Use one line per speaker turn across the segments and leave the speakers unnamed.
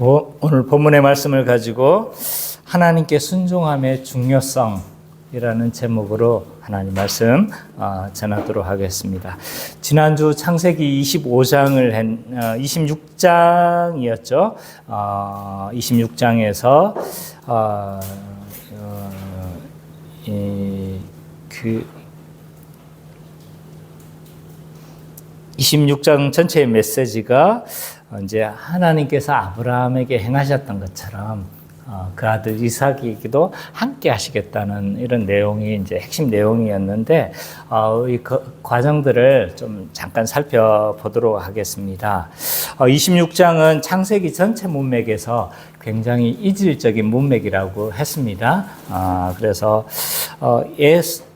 오늘 본문의 말씀을 가지고 하나님께 순종함의 중요성이라는 제목으로 하나님 말씀 전하도록 하겠습니다. 지난주 창세기 26장이었죠. 26장에서 26장 전체의 메시지가 이제 하나님께서 아브라함에게 행하셨던 것처럼 그 아들 이삭에게도 함께 하시겠다는 이런 내용이 이제 핵심 내용이었는데 이 과정들을 좀 잠깐 살펴보도록 하겠습니다. 26장은 창세기 전체 문맥에서 굉장히 이질적인 문맥이라고 했습니다. 그래서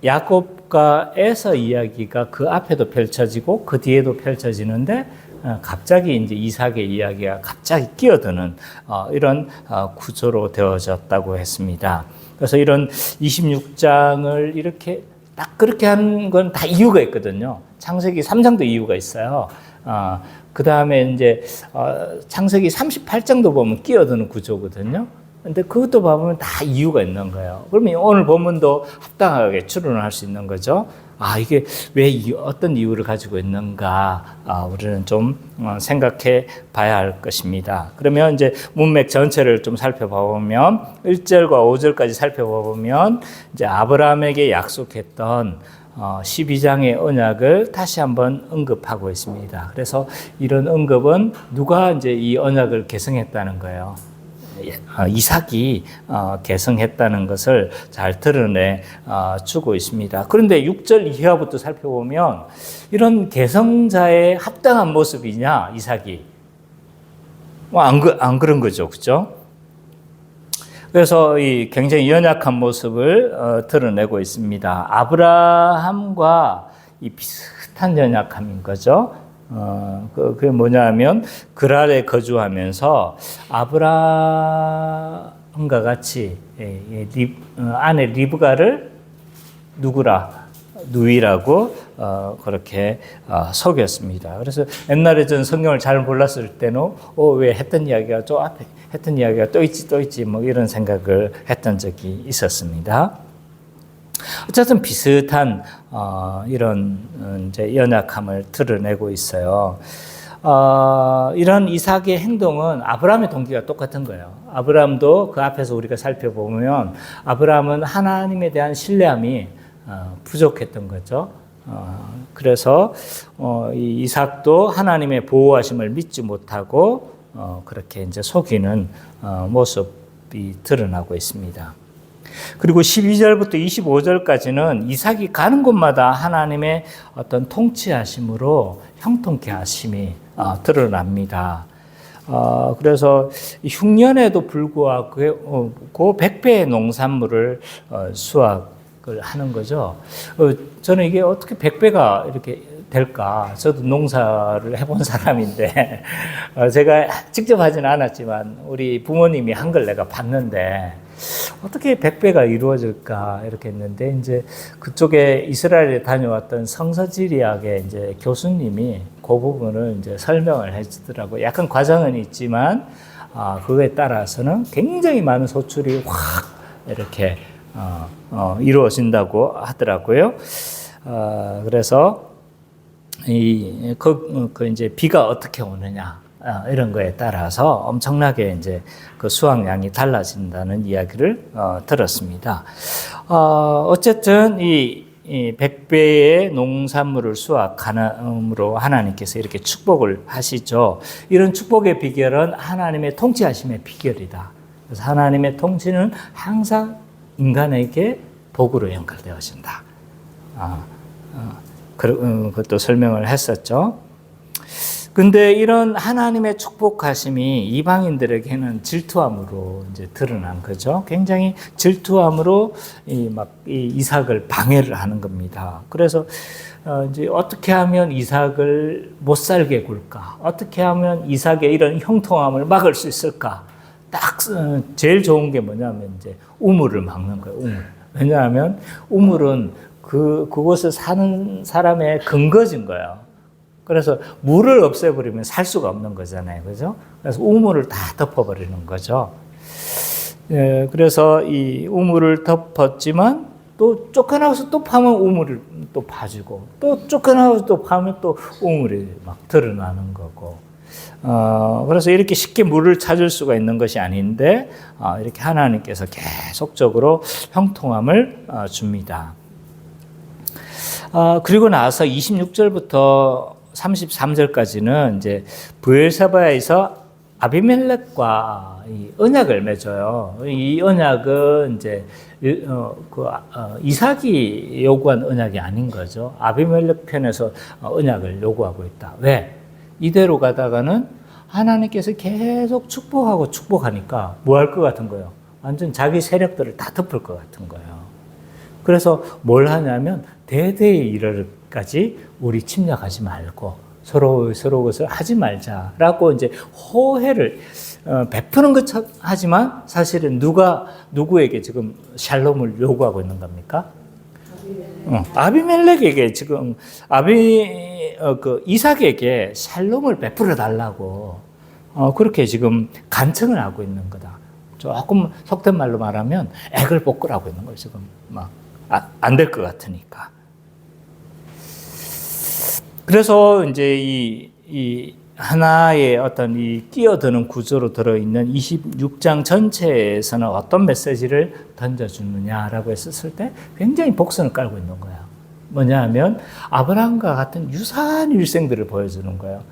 야곱과 에서 이야기가 그 앞에도 펼쳐지고 그 뒤에도 펼쳐지는데 갑자기 이제 이삭의 이야기가 갑자기 끼어드는 이런 구조로 되어졌다고 했습니다. 그래서 이런 26장을 이렇게 딱 그렇게 한 건 다 이유가 있거든요. 창세기 3장도 이유가 있어요. 그 다음에 이제 창세기 38장도 보면 끼어드는 구조거든요. 근데 그것도 보면 다 이유가 있는 거예요. 그러면 오늘 본문도 합당하게 추론을 할 수 있는 거죠. 이게 왜 어떤 이유를 가지고 있는가, 우리는 좀 생각해 봐야 할 것입니다. 그러면 이제 문맥 전체를 좀 살펴보면 1절과 5절까지 살펴보면 이제 아브라함에게 약속했던 12장의 언약을 다시 한번 언급하고 있습니다. 그래서 이런 언급은 누가 이제 이 언약을 계승했다는 거예요. 이삭이 계승했다는 것을 잘 드러내 주고 있습니다. 그런데 6절 이하부터 살펴보면 이런 계승자의 합당한 모습이냐 이삭이 안 그런 거죠, 그렇죠? 그래서 이 굉장히 연약한 모습을 드러내고 있습니다. 아브라함과 이 비슷한 연약함인 거죠. 그게 뭐냐면 그랄에 거주하면서 아브라함과 같이 아내 리브가를 누이라고 그렇게 속였습니다. 그래서 옛날에 전 성경을 잘 몰랐을 때는 왜 했던 이야기가 또 앞에 했던 이야기가 또 있지 뭐 이런 생각을 했던 적이 있었습니다. 어쨌든 비슷한 이런 이제 연약함을 드러내고 있어요. 이런 이삭의 행동은 아브라함의 동기가 똑같은 거예요. 아브라함도 그 앞에서 우리가 살펴보면 아브라함은 하나님에 대한 신뢰함이 부족했던 거죠. 그래서 이 이삭도 하나님의 보호하심을 믿지 못하고 그렇게 이제 속이는 모습이 드러나고 있습니다. 그리고 12절부터 25절까지는 이삭이 가는 곳마다 하나님의 어떤 통치하심으로 형통케 하심이 드러납니다. 그래서 흉년에도 불구하고 100배의 농산물을 수확을 하는 거죠. 저는 이게 어떻게 100배가 이렇게 될까? 저도 농사를 해본 사람인데 제가 직접 하지는 않았지만 우리 부모님이 한 걸 내가 봤는데 어떻게 100배가 이루어질까 이렇게 했는데 이제 그쪽에 이스라엘에 다녀왔던 성서지리학의 이제 교수님이 그 부분을 이제 설명을 해주더라고요. 약간 과정은 있지만 그거에 따라서는 굉장히 많은 소출이 확 이렇게 이루어진다고 하더라고요. 그래서 이제 비가 어떻게 오느냐. 이런 거에 따라서 엄청나게 이제 그 수확량이 달라진다는 이야기를 들었습니다. 어쨌든 이 100배의 농산물을 수확함으로 하나님께서 이렇게 축복을 하시죠. 이런 축복의 비결은 하나님의 통치하심의 비결이다. 그래서 하나님의 통치는 항상 인간에게 복으로 연결되어진다. 그것도 설명을 했었죠. 근데 이런 하나님의 축복하심이 이방인들에게는 질투함으로 이제 드러난 거죠. 굉장히 질투함으로 이 이삭을 방해를 하는 겁니다. 그래서 이제 어떻게 하면 이삭을 못 살게 굴까? 어떻게 하면 이삭의 이런 형통함을 막을 수 있을까? 딱 제일 좋은 게 뭐냐면 이제 우물을 막는 거예요. 우물. 왜냐하면 우물은 그곳에 사는 사람의 근거진 거예요. 그래서 물을 없애버리면 살 수가 없는 거잖아요. 그죠? 그래서 우물을 다 덮어버리는 거죠. 예, 그래서 이 우물을 덮었지만 또 쫓겨나가서 또 파면 우물을 또 파주고 또 쫓겨나가서 또 파면 또 우물이 막 드러나는 거고. 그래서 이렇게 쉽게 물을 찾을 수가 있는 것이 아닌데 이렇게 하나님께서 계속적으로 형통함을 줍니다. 그리고 나서 26절부터 33절까지는 이제 브엘사바에서 아비멜렉과 이 언약을 맺어요. 이 언약은 이제 이삭이 요구한 언약이 아닌 거죠. 아비멜렉 편에서 언약을 요구하고 있다. 왜? 이대로 가다가는 하나님께서 계속 축복하고 축복하니까 뭐 할 것 같은 거예요? 완전 자기 세력들을 다 덮을 것 같은 거예요. 그래서 뭘 하냐면 대대에 이르기까지 우리 침략하지 말고 서로 것을 하지 말자라고 이제 호혜를 베푸는 것 하지만 사실은 누구에게 지금 샬롬을 요구하고 있는 겁니까? 아비멜렉에게 지금 이삭에게 샬롬을 베풀어 달라고 그렇게 지금 간청을 하고 있는 거다. 조금 속된 말로 말하면 액을 볶으라고 있는 거예요. 지금 막 안 될 것 같으니까. 그래서 이제 이 하나의 어떤 이 끼어드는 구조로 들어있는 26장 전체에서는 어떤 메시지를 던져주느냐라고 했었을 때 굉장히 복선을 깔고 있는 거예요. 뭐냐 하면 아브라함과 같은 유사한 일생들을 보여주는 거예요.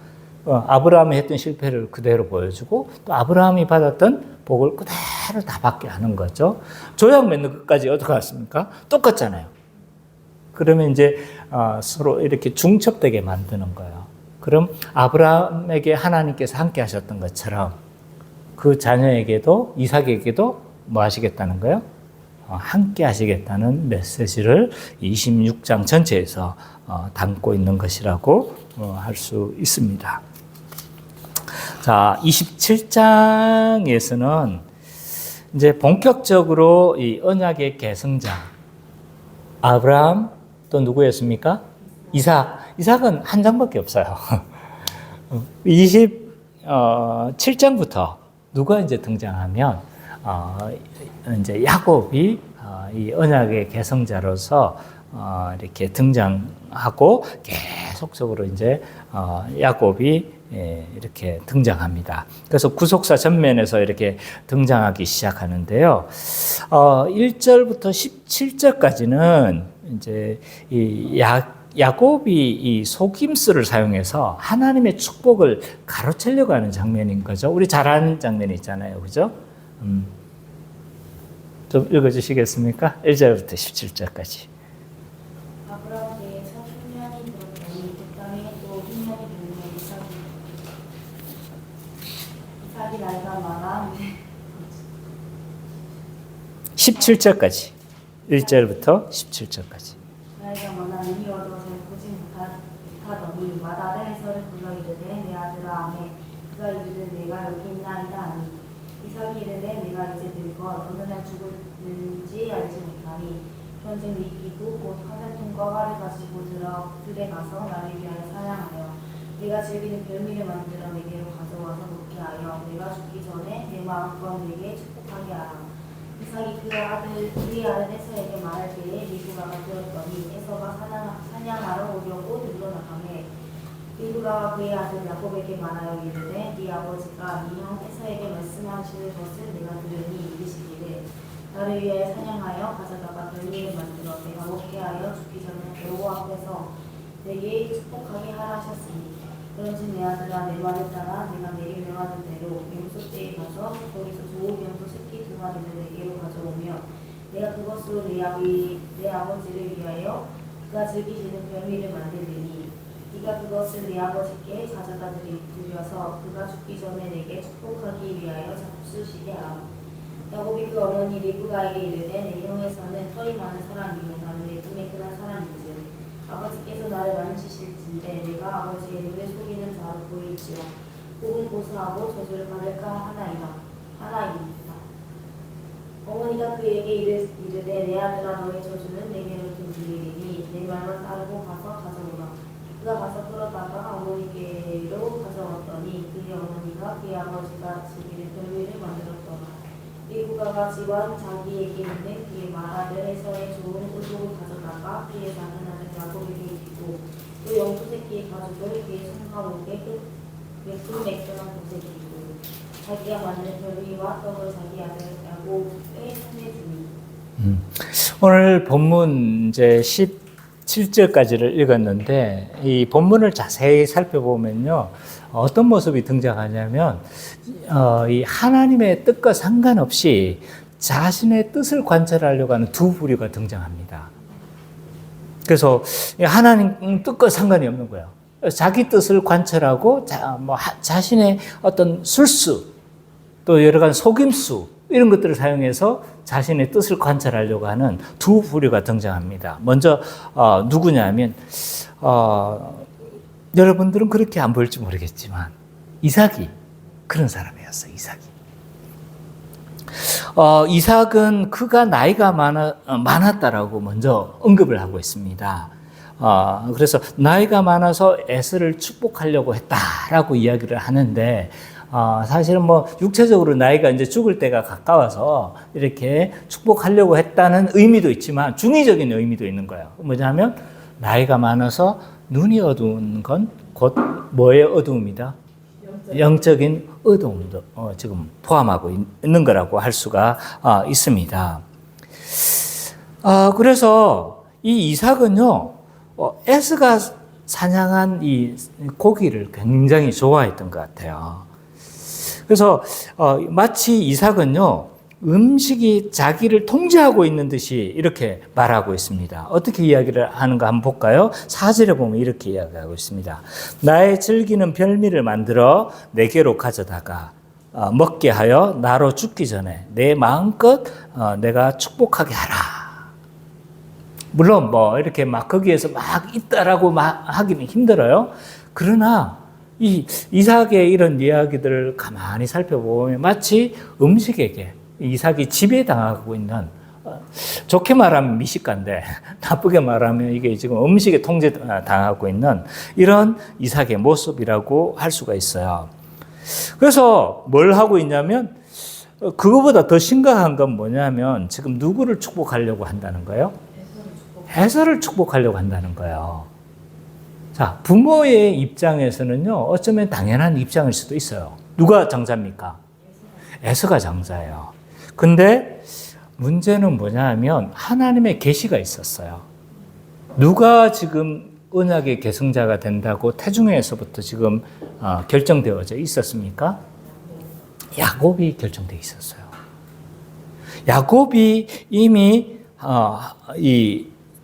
아브라함이 했던 실패를 그대로 보여주고 또 아브라함이 받았던 복을 그대로 다 받게 하는 거죠. 조약 맺는 것까지 어떻게 했습니까? 똑같잖아요. 그러면 이제 서로 이렇게 중첩되게 만드는 거예요. 그럼 아브라함에게 하나님께서 함께 하셨던 것처럼 그 자녀에게도 이삭에게도 뭐 하시겠다는 거예요? 함께 하시겠다는 메시지를 26장 전체에서 담고 있는 것이라고 할 수 있습니다. 자, 27장에서는 이제 본격적으로 이 언약의 계승자 아브라함 또 누구였습니까? 이삭은 한 장밖에 없어요. 27장부터 누가 이제 등장하면 이제 야곱이 이 언약의 계승자로서 이렇게 등장하고 계속적으로 이제 야곱이 이렇게 등장합니다. 그래서 구속사 전면에서 이렇게 등장하기 시작하는데요. 1절부터 17절까지는 이제 이 야곱이 이 속임수를 사용해서 하나님의 축복을 가로채려고 하는 장면인 거죠. 우리 잘 아는 장면이 있잖아요. 그죠? 좀 읽어주시겠습니까? 1절부터 17절까지.
아브라함에게 첫 흉년이 들었더니 그 땅에 또 흉년이 들며 이삭이 나이가 많아
17절까지. 1절부터 17절까지.
나이가 많아 눈이 어두워 잘 보지 못하더니 마다를 해서를 불러 이르되 내 아들아 아멘. 그가 이르되 내가 여기 있나이다 하니 이삭이 이르되 내가 이제 늙어 어느 날 죽을는지 알지 못하니 현재 이기고 곧 화살통과 활을 가지고 들에 가서 나를 위하여 사냥하여 내가 즐기는 별미를 만들어 내게로 가져와서 먹게 하여 내가 죽기 전에 내 마음껏 내게 축복하게 하라. 이삭이 그의 아들 에서에게 말할 때에 리브가가 들었더니 에서가 사냥하러 오려고 들러나가매 리브가가 그의 아들 야곱에게 말하여 이르되 네 아버지가 네 형 에서에게 말씀하실 것을 내가 들으니 이르시기를 나를 위하여 사냥하여 가져다가 별미를 만들어 내가 먹게 하여 죽기 전에 여호와 앞에서 내게 축복하게 하라 하셨으니 그런즉 내 아들아 내 말을 따라 내가 내게 명하는 대로 염소떼에 가서 거기서 좋은 염소 새끼 2마리를 내게로 가져오며 내가 그것으로 내 아버지를 위하여 그가 즐기시는 별미를 만들리니 네가 그것을 내 아버지께 가져다 드려서 그가 죽기 전에 내게 축복하기 위하여 잡수시게 하라. 야곱이 그 어머니 리브가에게 이르되 내 형에서는 털이 많은 사람이요 나는 내 품에 그런 사람인즉 아버지께서 나를 만지실진데 내가 아버지의 눈을 속이는 자로 보일지라 혹은 고사하고 저주를 받을까 하나이니이다. 어머니가 그에게 이르되 내 아들아 너의 저주는 내게로 들리리니 내 말만 따르고 가서 가져오라. 그가 가서 끌어다가 어머니께로 가져왔더니 그의 어머니가 그의 아버지가 지기를 별위를 만들었더라. 이 부가가 집안 자기에게 있는 그의 마라들에서의 좋은 의복을 가져다가 그의 작은 아들 야곱에게 입히고 또 영두 새끼의 가죽을 그의 손과 목에 그 매끈한 도색이 입고 자기가 만든 별위와 떡을 자기 아들 야곱의 손에 주니.
오늘 본문 이제 17절까지를 읽었는데 이 본문을 자세히 살펴보면요. 어떤 모습이 등장하냐면 이 하나님의 뜻과 상관없이 자신의 뜻을 관철하려고 하는 두 부류가 등장합니다. 그래서 하나님 뜻과 상관이 없는 거예요. 자기 뜻을 관철하고 자신의 어떤 술수 또 여러 가지 속임수 이런 것들을 사용해서 자신의 뜻을 관철하려고 하는 두 부류가 등장합니다. 먼저 누구냐면 여러분들은 그렇게 안 보일지 모르겠지만 이삭이 그런 사람이었어요. 이삭은 그가 나이가 많았다라고 먼저 언급을 하고 있습니다. 그래서 나이가 많아서 에서를 축복하려고 했다라고 이야기를 하는데 사실은 뭐 육체적으로 나이가 이제 죽을 때가 가까워서 이렇게 축복하려고 했다는 의미도 있지만 중의적인 의미도 있는 거예요. 뭐냐면 나이가 많아서 눈이 어두운 건 곧 뭐의 어두움이다? 영적인 어두움도 지금 포함하고 있는 거라고 할 수가 있습니다. 그래서 이 이삭은요, 에스가 사냥한 이 고기를 굉장히 좋아했던 것 같아요. 그래서 마치 이삭은요, 음식이 자기를 통제하고 있는 듯이 이렇게 말하고 있습니다. 어떻게 이야기를 하는가 한번 볼까요? 4절에 보면 이렇게 이야기하고 있습니다. 나의 즐기는 별미를 만들어 내게로 가져다가 먹게 하여 나로 죽기 전에 내 마음껏 내가 축복하게 하라. 물론 뭐 이렇게 막 거기에서 막 있다라고 하기는 힘들어요. 그러나 이 이삭의 이런 이야기들을 가만히 살펴보면 마치 음식에게 이삭이 지배당하고 있는, 좋게 말하면 미식가인데 나쁘게 말하면 이게 지금 음식에 통제당하고 있는 이런 이삭의 모습이라고 할 수가 있어요. 그래서 뭘 하고 있냐면 그거보다 더 심각한 건 뭐냐면 지금 누구를 축복하려고 한다는 거예요? 에서를 축복하려고 한다는 거예요. 자, 부모의 입장에서는요, 어쩌면 당연한 입장일 수도 있어요. 누가 장자입니까? 에서가 장자예요. 근데 문제는 뭐냐 하면 하나님의 계시가 있었어요. 누가 지금 언약의 계승자가 된다고 태중에서부터 지금 결정되어져 있었습니까? 야곱이 결정되어 있었어요. 야곱이 이미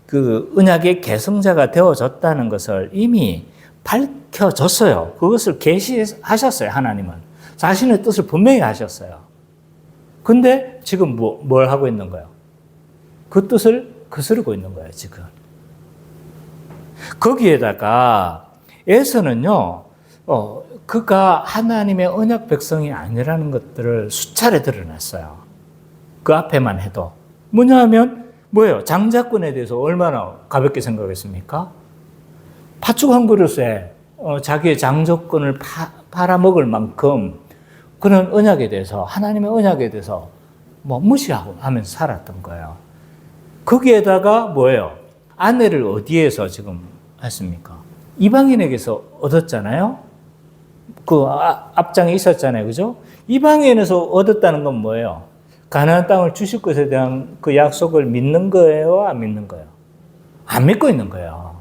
그 언약의 계승자가 되어졌다는 것을 이미 밝혀졌어요. 그것을 계시하셨어요, 하나님은. 자신의 뜻을 분명히 하셨어요. 근데 지금 뭘 하고 있는 거예요? 그 뜻을 거스르고 있는 거예요, 지금. 거기에다가 에서는요, 그가 하나님의 언약 백성이 아니라는 것들을 수차례 드러냈어요. 그 앞에만 해도. 뭐냐 하면, 뭐예요? 장자권에 대해서 얼마나 가볍게 생각했습니까? 팥죽 한 그릇에 자기의 장조권을 팔아먹을 만큼 그런 언약에 대해서, 하나님의 언약에 대해서 무시하고 하면서 살았던 거예요. 거기에다가 뭐예요? 아내를 어디에서 지금 했습니까? 이방인에게서 얻었잖아요? 그 앞장에 있었잖아요. 그죠? 이방인에서 얻었다는 건 뭐예요? 가나안 땅을 주실 것에 대한 그 약속을 믿는 거예요? 안 믿는 거예요? 안 믿고 있는 거예요.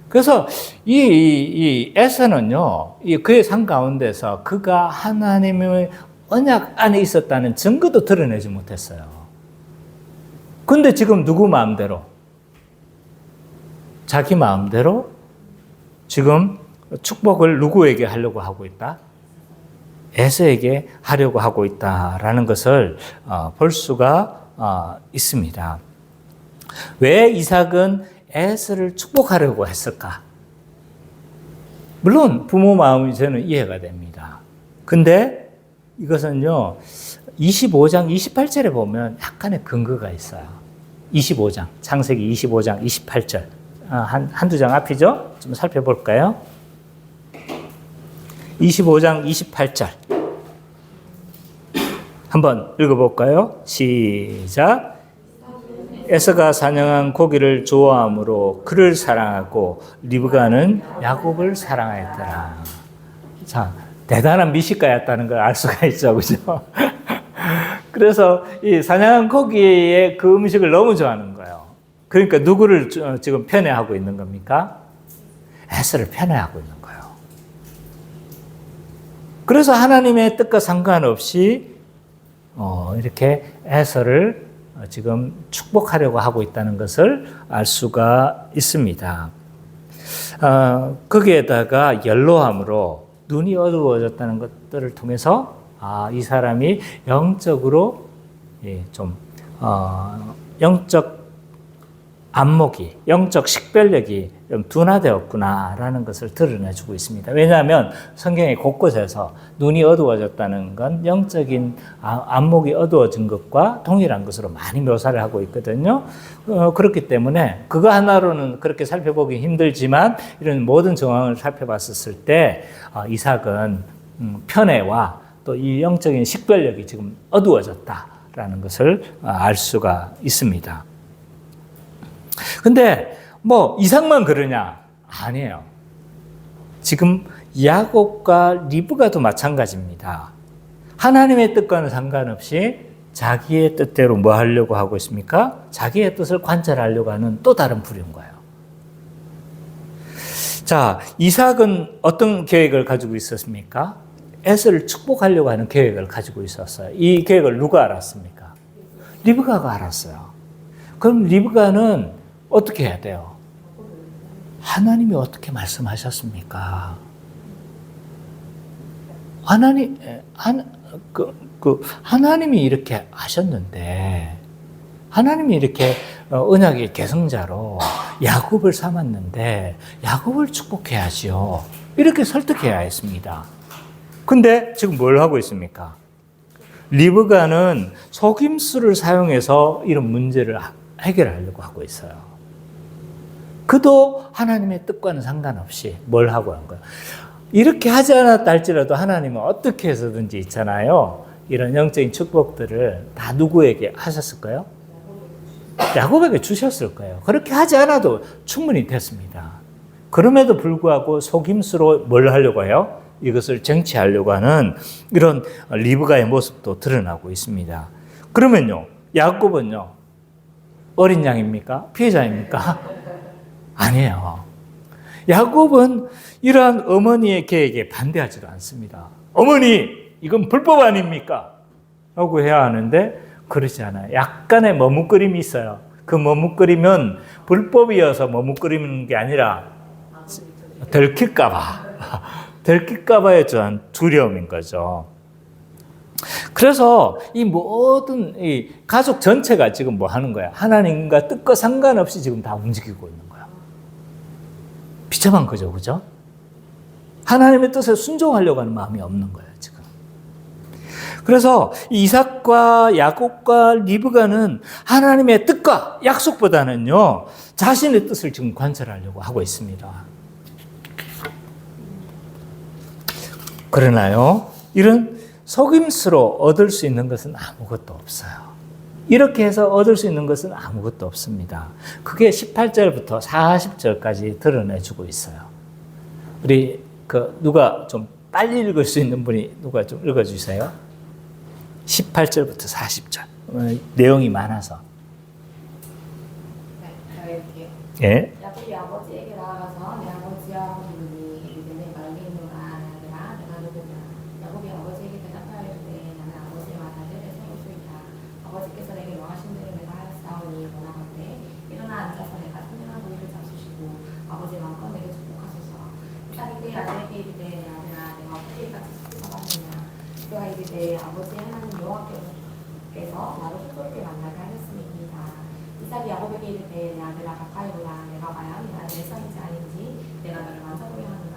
그래서 이 에서는요, 그의 삶 가운데서 그가 하나님의 언약 안에 있었다는 증거도 드러내지 못했어요. 근데 지금 누구 마음대로? 자기 마음대로 지금 축복을 누구에게 하려고 하고 있다? 에서에게 하려고 하고 있다라는 것을 볼 수가 있습니다. 왜 이삭은 에서를 축복하려고 했을까? 물론 부모 마음이 저는 이해가 됩니다. 근데 이것은요, 25장 28절에 보면 약간의 근거가 있어요. 25장, 창세기 25장 28절. 한두 장 앞이죠? 좀 살펴볼까요? 25장 28절. 한번 읽어볼까요? 시작. 에서가 사냥한 고기를 좋아하므로 그를 사랑하고 리브가는 야곱을 사랑하였더라. 자, 대단한 미식가였다는 걸 알 수가 있죠, 그죠? 그래서 이 사냥한 고기의 그 음식을 너무 좋아하는 거예요. 그러니까 누구를 지금 편애하고 있는 겁니까? 에서를 편애하고 있는 거예요. 그래서 하나님의 뜻과 상관없이 이렇게 에서를 지금 축복하려고 하고 있다는 것을 알 수가 있습니다. 거기에다가 연로함으로 눈이 어두워졌다는 것들을 통해서 이 사람이 영적으로 좀 영적 안목이, 영적 식별력이 좀 둔화되었구나라는 것을 드러내주고 있습니다. 왜냐하면 성경의 곳곳에서 눈이 어두워졌다는 건 영적인 안목이 어두워진 것과 동일한 것으로 많이 묘사를 하고 있거든요. 그렇기 때문에 그거 하나로는 그렇게 살펴보기 힘들지만 이런 모든 정황을 살펴봤을 때 이삭은 편애와 또 이 영적인 식별력이 지금 어두워졌다라는 것을 알 수가 있습니다. 근데 뭐 이삭만 그러냐? 아니에요. 지금 야곱과 리브가도 마찬가지입니다. 하나님의 뜻과는 상관없이 자기의 뜻대로 뭐 하려고 하고 있습니까? 자기의 뜻을 관철하려고 하는 또 다른 부류인 거예요. 자, 이삭은 어떤 계획을 가지고 있었습니까? 에서를 축복하려고 하는 계획을 가지고 있었어요. 이 계획을 누가 알았습니까? 리브가가 알았어요. 그럼 리브가는 어떻게 해야 돼요? 하나님이 어떻게 말씀하셨습니까? 하나님이 이렇게 하셨는데, 하나님이 이렇게 언약의 계승자로 야곱을 삼았는데, 야곱을 축복해야지요. 이렇게 설득해야 했습니다. 근데 지금 뭘 하고 있습니까? 리브가는 속임수를 사용해서 이런 문제를 해결하려고 하고 있어요. 그도 하나님의 뜻과는 상관없이 뭘 하고 한 거예요? 이렇게 하지 않았다 할지라도 하나님은 어떻게 해서든지 있잖아요. 이런 영적인 축복들을 다 누구에게 하셨을까요? 야곱에게 주셨을 거예요. 그렇게 하지 않아도 충분히 됐습니다. 그럼에도 불구하고 속임수로 뭘 하려고 해요? 이것을 쟁취하려고 하는 이런 리브가의 모습도 드러나고 있습니다. 그러면요, 야곱은요, 어린 양입니까? 피해자입니까? 아니에요. 야곱은 이러한 어머니의 계획에 반대하지도 않습니다. 어머니, 이건 불법 아닙니까? 라고 해야 하는데 그러지 않아요. 약간의 머뭇거림이 있어요. 그 머뭇거림은 불법이어서 머뭇거리는 게 아니라 들킬까봐의 두려움인 거죠. 그래서 이 모든 이 가족 전체가 지금 뭐 하는 거야? 하나님과 뜻과 상관없이 지금 다 움직이고 있는 거야. 비참한 거죠, 그죠? 하나님의 뜻에 순종하려고 하는 마음이 없는 거예요, 지금. 그래서 이삭과 야곱과 리브가는 하나님의 뜻과 약속보다는요, 자신의 뜻을 지금 관철하려고 하고 있습니다. 그러나요, 이런 속임수로 얻을 수 있는 것은 아무것도 없어요. 이렇게 해서 얻을 수 있는 것은 아무것도 없습니다. 그게 18절부터 40절까지 드러내주고 있어요. 우리 누가 좀 빨리 읽을 수 있는 분이 누가 좀 읽어주세요. 18절부터 40절. 내용이 많아서.
네,
예.
야곱이 아버지에게 나아가서 내 아버지여 부르니 이르되 내가 여기 있노라 하니라 내가 누구냐. 야곱이 아버지에게 대답하였되 나는 아버지의 마다들에 세울 수 있다. 아버지께서 내게 명하신 대로 내가 하였사오니 원하건대 일어나 앉아서 내가 선행한 고기를 잡수시고 아버지 마음껏 내게 축복하소서. 이삭이 그의 아들에게 이르되 내 아들아 내가 어떻게 이같이 축복받았느냐. 그가 이르되 아버지 하나님 여호와께서 나를 소돔에 만나게 하셨음이니이다. 이삭이 야곱에게 이르되 내 아들아 가까이 오라. 내가 과연 내 아들의 성인지 아닌지 내가 너를 만져보려 하노라.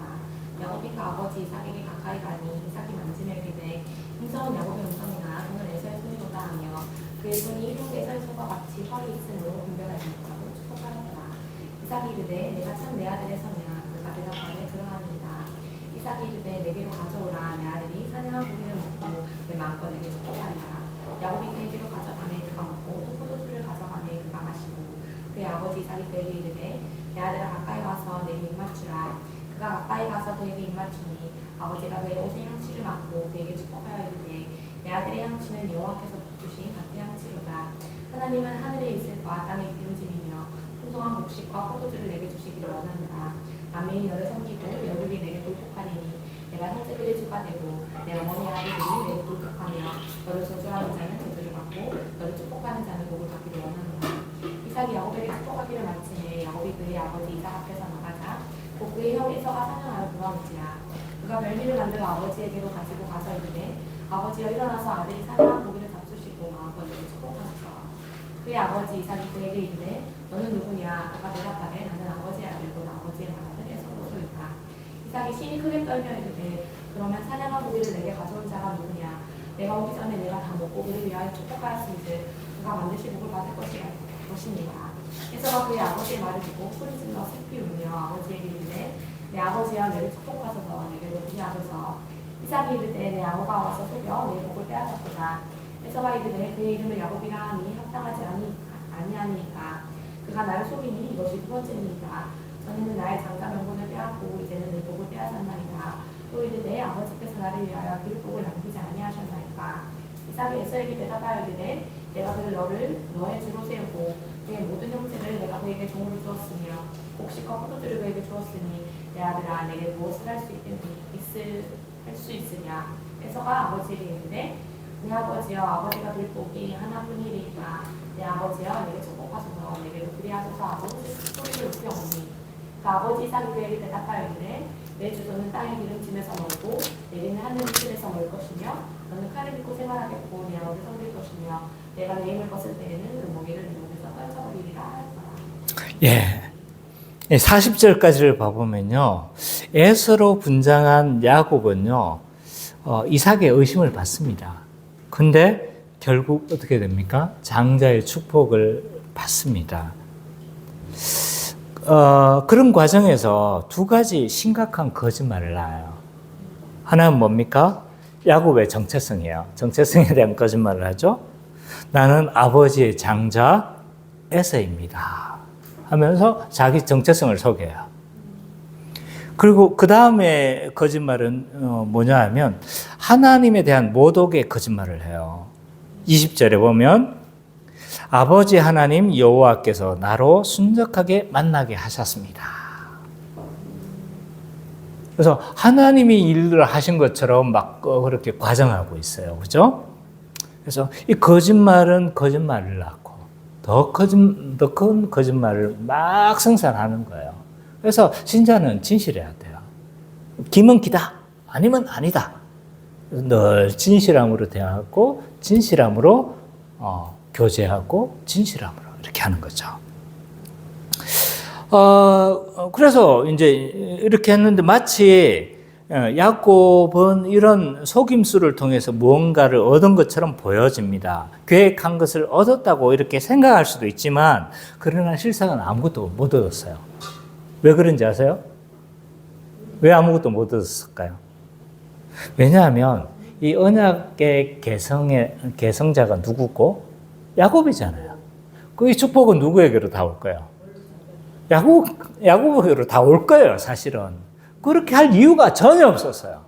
야곱이 그 아버지 이삭에게 가까이 가니 이삭이 만지며 이르되 음성은 야곱의 음성이나 손은 에서의 손이로다 하며 그의 손이 흉 에서의 손과 같이 털이 있으므로 분별하지 못하고 축복하였더라. 이삭이 이르되 내가 참 내 아들의 손이야. 그가 대답하되 그러하니이다. 이삭이 이르되 내게로 가져오라. 내 아들이 사냥한 고기를 먹고 내 마음껏 내게 축복하리라. 야곱이 그에게로 가져가매 그가 먹고 또 포도주를 가져가매 그가 마시고 그의 아버지 이삭이 그에게 이르되 내 아들아 가까이 와서 내게 입맞추라. 그가 가까이 가서 그에게 입맞추니 아버지가 그의 옷의 향취를 맡고 그에게 축복하여 이르되 내 아들의 향취는 여호와께서 주신 같은 향취로다. 하나님은 하늘에 있을 바 땅의 기름짐이며 풍성한 곡식과 포도주를 내게 주시기를 원한다. 남인이 너를 섬기고 여국이 내게 돌복하리니 내가 형제 그의 주가 되고 내 어머니 아들들이 내게 돌복하며 너를 저주하는 자는 저주를 받고 너를 축복하는 자는 복을 받기를 원한다. 이삭이 야곱에게 축복하기를 마치매 야곱이 그의 아버지 이삭 앞에서 나가자 곧 그의 형 에서가 사냥하러 돌아온지라. 그가 별미를 만들어 아버지에게로 가지고 가서 이르되 아버지여 일어나서 아들이 사냥한 고기를 잡수시고 마음껏 내게 축복하소서. 그의 아버지 이삭이 그에게 이르되 너는 누구냐? 그가 대답하되 나는 아버지의 아들고 아버지의 말하는 에서로소이다. 이삭이 심히 크게 떨며 이르되 그러면 사냥한 고기를 내게 가져온 자가 누구냐? 내가 오기 전에 내가 다 먹고 그를 위하여 축복하였은즉 그가 반드시 복을 받을 것이니라. 에서가 그의 아버지의 말을 듣고 소리질러 슬피 울며 아버지에게 이르되 내 아버지여 내를 축복하소서 내게로 부리하소서. 이삭이 이르되 내 아우가 와서 속여 내 복을 빼앗았도다. 에서가 이르되 그의 이름을 야곱이라 하니 합당하지 아니하니까 그가 나를 속이니 이것이 두 번째니이다. 전에는 나의 장자 명분을 빼앗고 이제는 내 복을 빼앗았나이다. 또 이르되 아버지께서 나를 위하여 기름복을 남기지 아니하셨나이까. 이삭이 에서에게 대답하여 이르되 내가 그를 너의 주로 세우고 그의 모든 형제를 내가 그에게 종으로 주었으며 곡식과 포도주를 그에게 주었으니 내 아들아 내게 무엇을 할 수 있으냐. 에서가 아버지에게 이르되 내 아버지여 아버지가 들 복이 하나뿐이리이다. 내 아버지여 내게 축복하소서 내게로 그리하소서 하고 소리를 높여오니 그 아버지 이삭이 그에게 대답하여 이르되 내 주소는 땅의 기름짐에서 멀고 내리는 하늘 밑에서 멀 것이며 너는 칼을 딛고 생활하겠고 내 아버지 섬길 것이며 내가 내 힘을 벗을 때에는 그 무기를 내 몸에서 떨쳐버리리라 하였더라.
예. 40절까지를 봐보면요. 에서로 분장한 야곱은요, 이삭의 의심을 받습니다. 근데 결국 어떻게 됩니까? 장자의 축복을 받습니다. 그런 과정에서 두 가지 심각한 거짓말을 낳아요. 하나는 뭡니까? 야곱의 정체성이에요. 정체성에 대한 거짓말을 하죠. 나는 아버지의 장자 에서입니다. 하면서 자기 정체성을 속여요. 그리고 그 다음에 거짓말은 뭐냐 하면 하나님에 대한 모독의 거짓말을 해요. 20절에 보면 아버지 하나님 여호와께서 나로 순적하게 만나게 하셨습니다. 그래서 하나님이 일을 하신 것처럼 막 그렇게 과장하고 있어요. 그죠? 그래서 이 거짓말은 거짓말을 낳고 더 큰 거짓말을 막 생산하는 거예요. 그래서 신자는 진실해야 돼요. 기면 기다, 아니면 아니다. 늘 진실함으로 대하고 진실함으로 교제하고 진실함으로 이렇게 하는 거죠. 그래서 이제 이렇게 했는데 마치 야곱은 이런 속임수를 통해서 무언가를 얻은 것처럼 보여집니다. 계획한 것을 얻었다고 이렇게 생각할 수도 있지만 그러나 실상은 아무것도 못 얻었어요. 왜 그런지 아세요? 왜 아무것도 못 얻었을까요? 왜냐하면 이 언약의 계성자가 누구고? 야곱이잖아요. 그 이 축복은 누구에게로 다 올 거예요? 야곱에게로 다 올 거예요, 사실은. 그렇게 할 이유가 전혀 없었어요.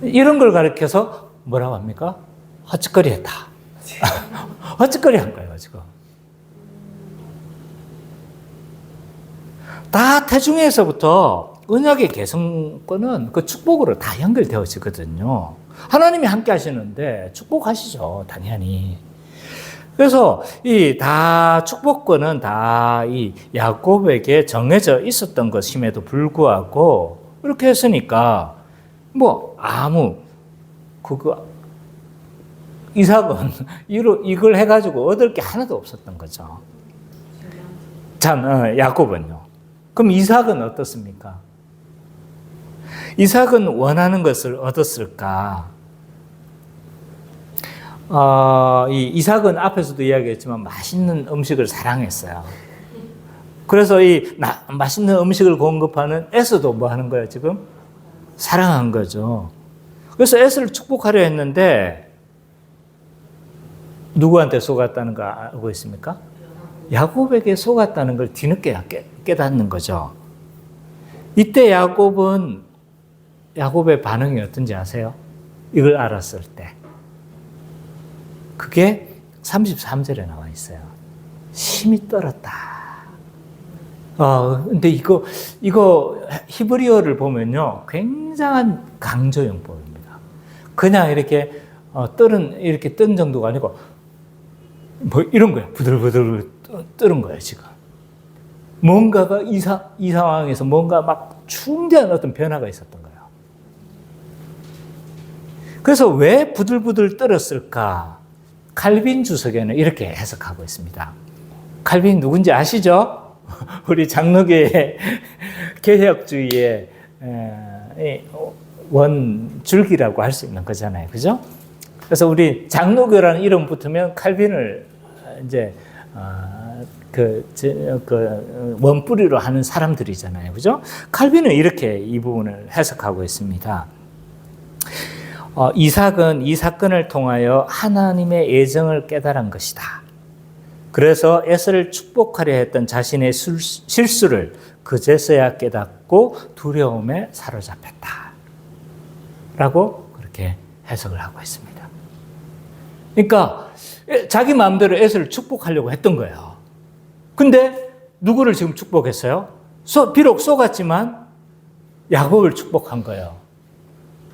이런 걸 가르쳐서 뭐라고 합니까? 헛짓거리 했다. 헛짓거리 한 거예요, 지금. 다 태중에서부터 언약의 개성권은 그 축복으로 다 연결되어지거든요. 하나님이 함께 하시는데 축복하시죠, 당연히. 그래서 이 다 축복권은 다 이 야곱에게 정해져 있었던 것임에도 불구하고 이렇게 했으니까 뭐 이삭은 이걸 해가지고 얻을 게 하나도 없었던 거죠. 참, 야곱은요. 그럼 이삭은 어떻습니까? 이삭은 원하는 것을 얻었을까? 이삭은 앞에서도 이야기했지만 맛있는 음식을 사랑했어요. 그래서 맛있는 음식을 공급하는 에서도 뭐 하는 거예요, 지금? 사랑한 거죠. 그래서 에서를 축복하려 했는데, 누구한테 속았다는 거 알고 있습니까? 야곱에게 속았다는 걸 뒤늦게 깨닫는 거죠. 이때 야곱의 반응이 어떤지 아세요? 이걸 알았을 때. 그게 33절에 나와 있어요. 심히 떨었다. 근데 이거 히브리어를 보면요. 굉장한 강조용법입니다. 그냥 이렇게 이렇게 뜬 정도가 아니고, 뭐 이런 거예요. 부들부들 뜨는 거예요, 지금. 뭔가가 이 상황에서 뭔가 막 중대한 어떤 변화가 있었던 거예요. 그래서 왜 부들부들 떨었을까? 칼빈 주석에는 이렇게 해석하고 있습니다. 칼빈 누군지 아시죠? 우리 장로교의 개혁주의의 원줄기라고 할 수 있는 거잖아요. 그죠? 그래서 우리 장로교라는 이름 붙으면 칼빈을 이제 원뿌리로 하는 사람들이잖아요. 그죠? 칼빈은 이렇게 이 부분을 해석하고 있습니다. 이삭은 이 사건을 통하여 하나님의 예정을 깨달은 것이다. 그래서 에서를 축복하려 했던 자신의 실수를 그제서야 깨닫고 두려움에 사로잡혔다. 라고 그렇게 해석을 하고 있습니다. 그러니까 자기 마음대로 에서를 축복하려고 했던 거예요. 근데 누구를 지금 축복했어요? 비록 속았지만 야곱을 축복한 거예요.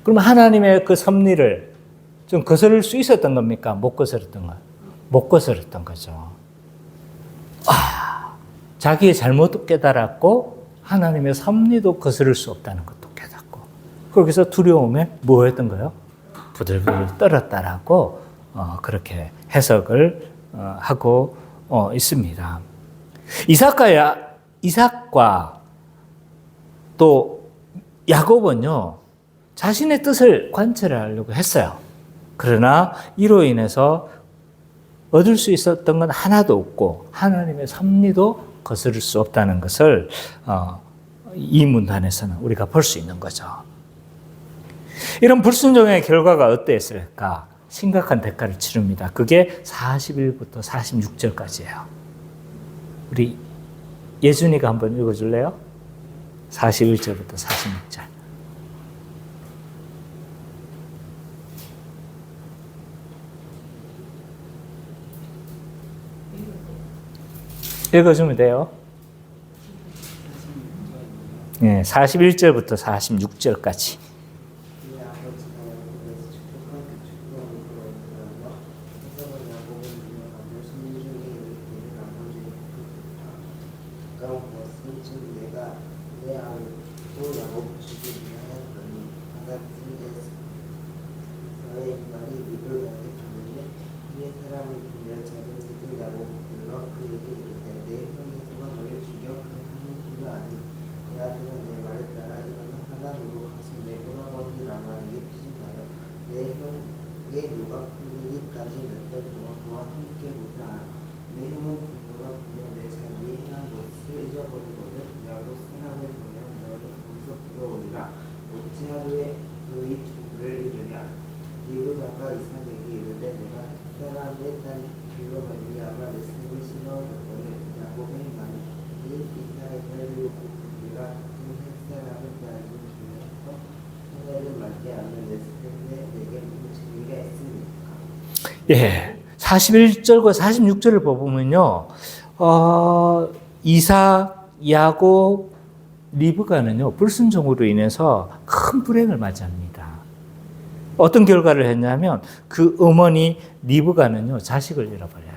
그럼 하나님의 그 섭리를 좀 거스를 수 있었던 겁니까? 못 거스렸던 거예요. 못 거스렸던 거죠. 자기의 잘못도 깨달았고 하나님의 섭리도 거스를 수 없다는 것도 깨닫고 거기서 두려움에 뭐 했던 거예요? 부들부들 떨었다라고 그렇게 해석을 하고 있습니다. 이삭과 또 야곱은요 자신의 뜻을 관철하려고 했어요. 그러나 이로 인해서 얻을 수 있었던 건 하나도 없고 하나님의 섭리도 거스를 수 없다는 것을 이 문단에서는 우리가 볼 수 있는 거죠. 이런 불순종의 결과가 어땠을까? 심각한 대가를 치릅니다. 그게 41부터 46절까지예요. 우리 예준이가 한번 읽어줄래요? 41절부터 46절. 읽어주면 돼요. 네, 41절부터 46절까지. 예, 41절과 46절을 보면요, 이삭, 야곱, 리브가는요, 불순종으로 인해서 큰 불행을 맞이합니다. 어떤 결과를 했냐면, 그 어머니 리브가는요, 자식을 잃어버려요.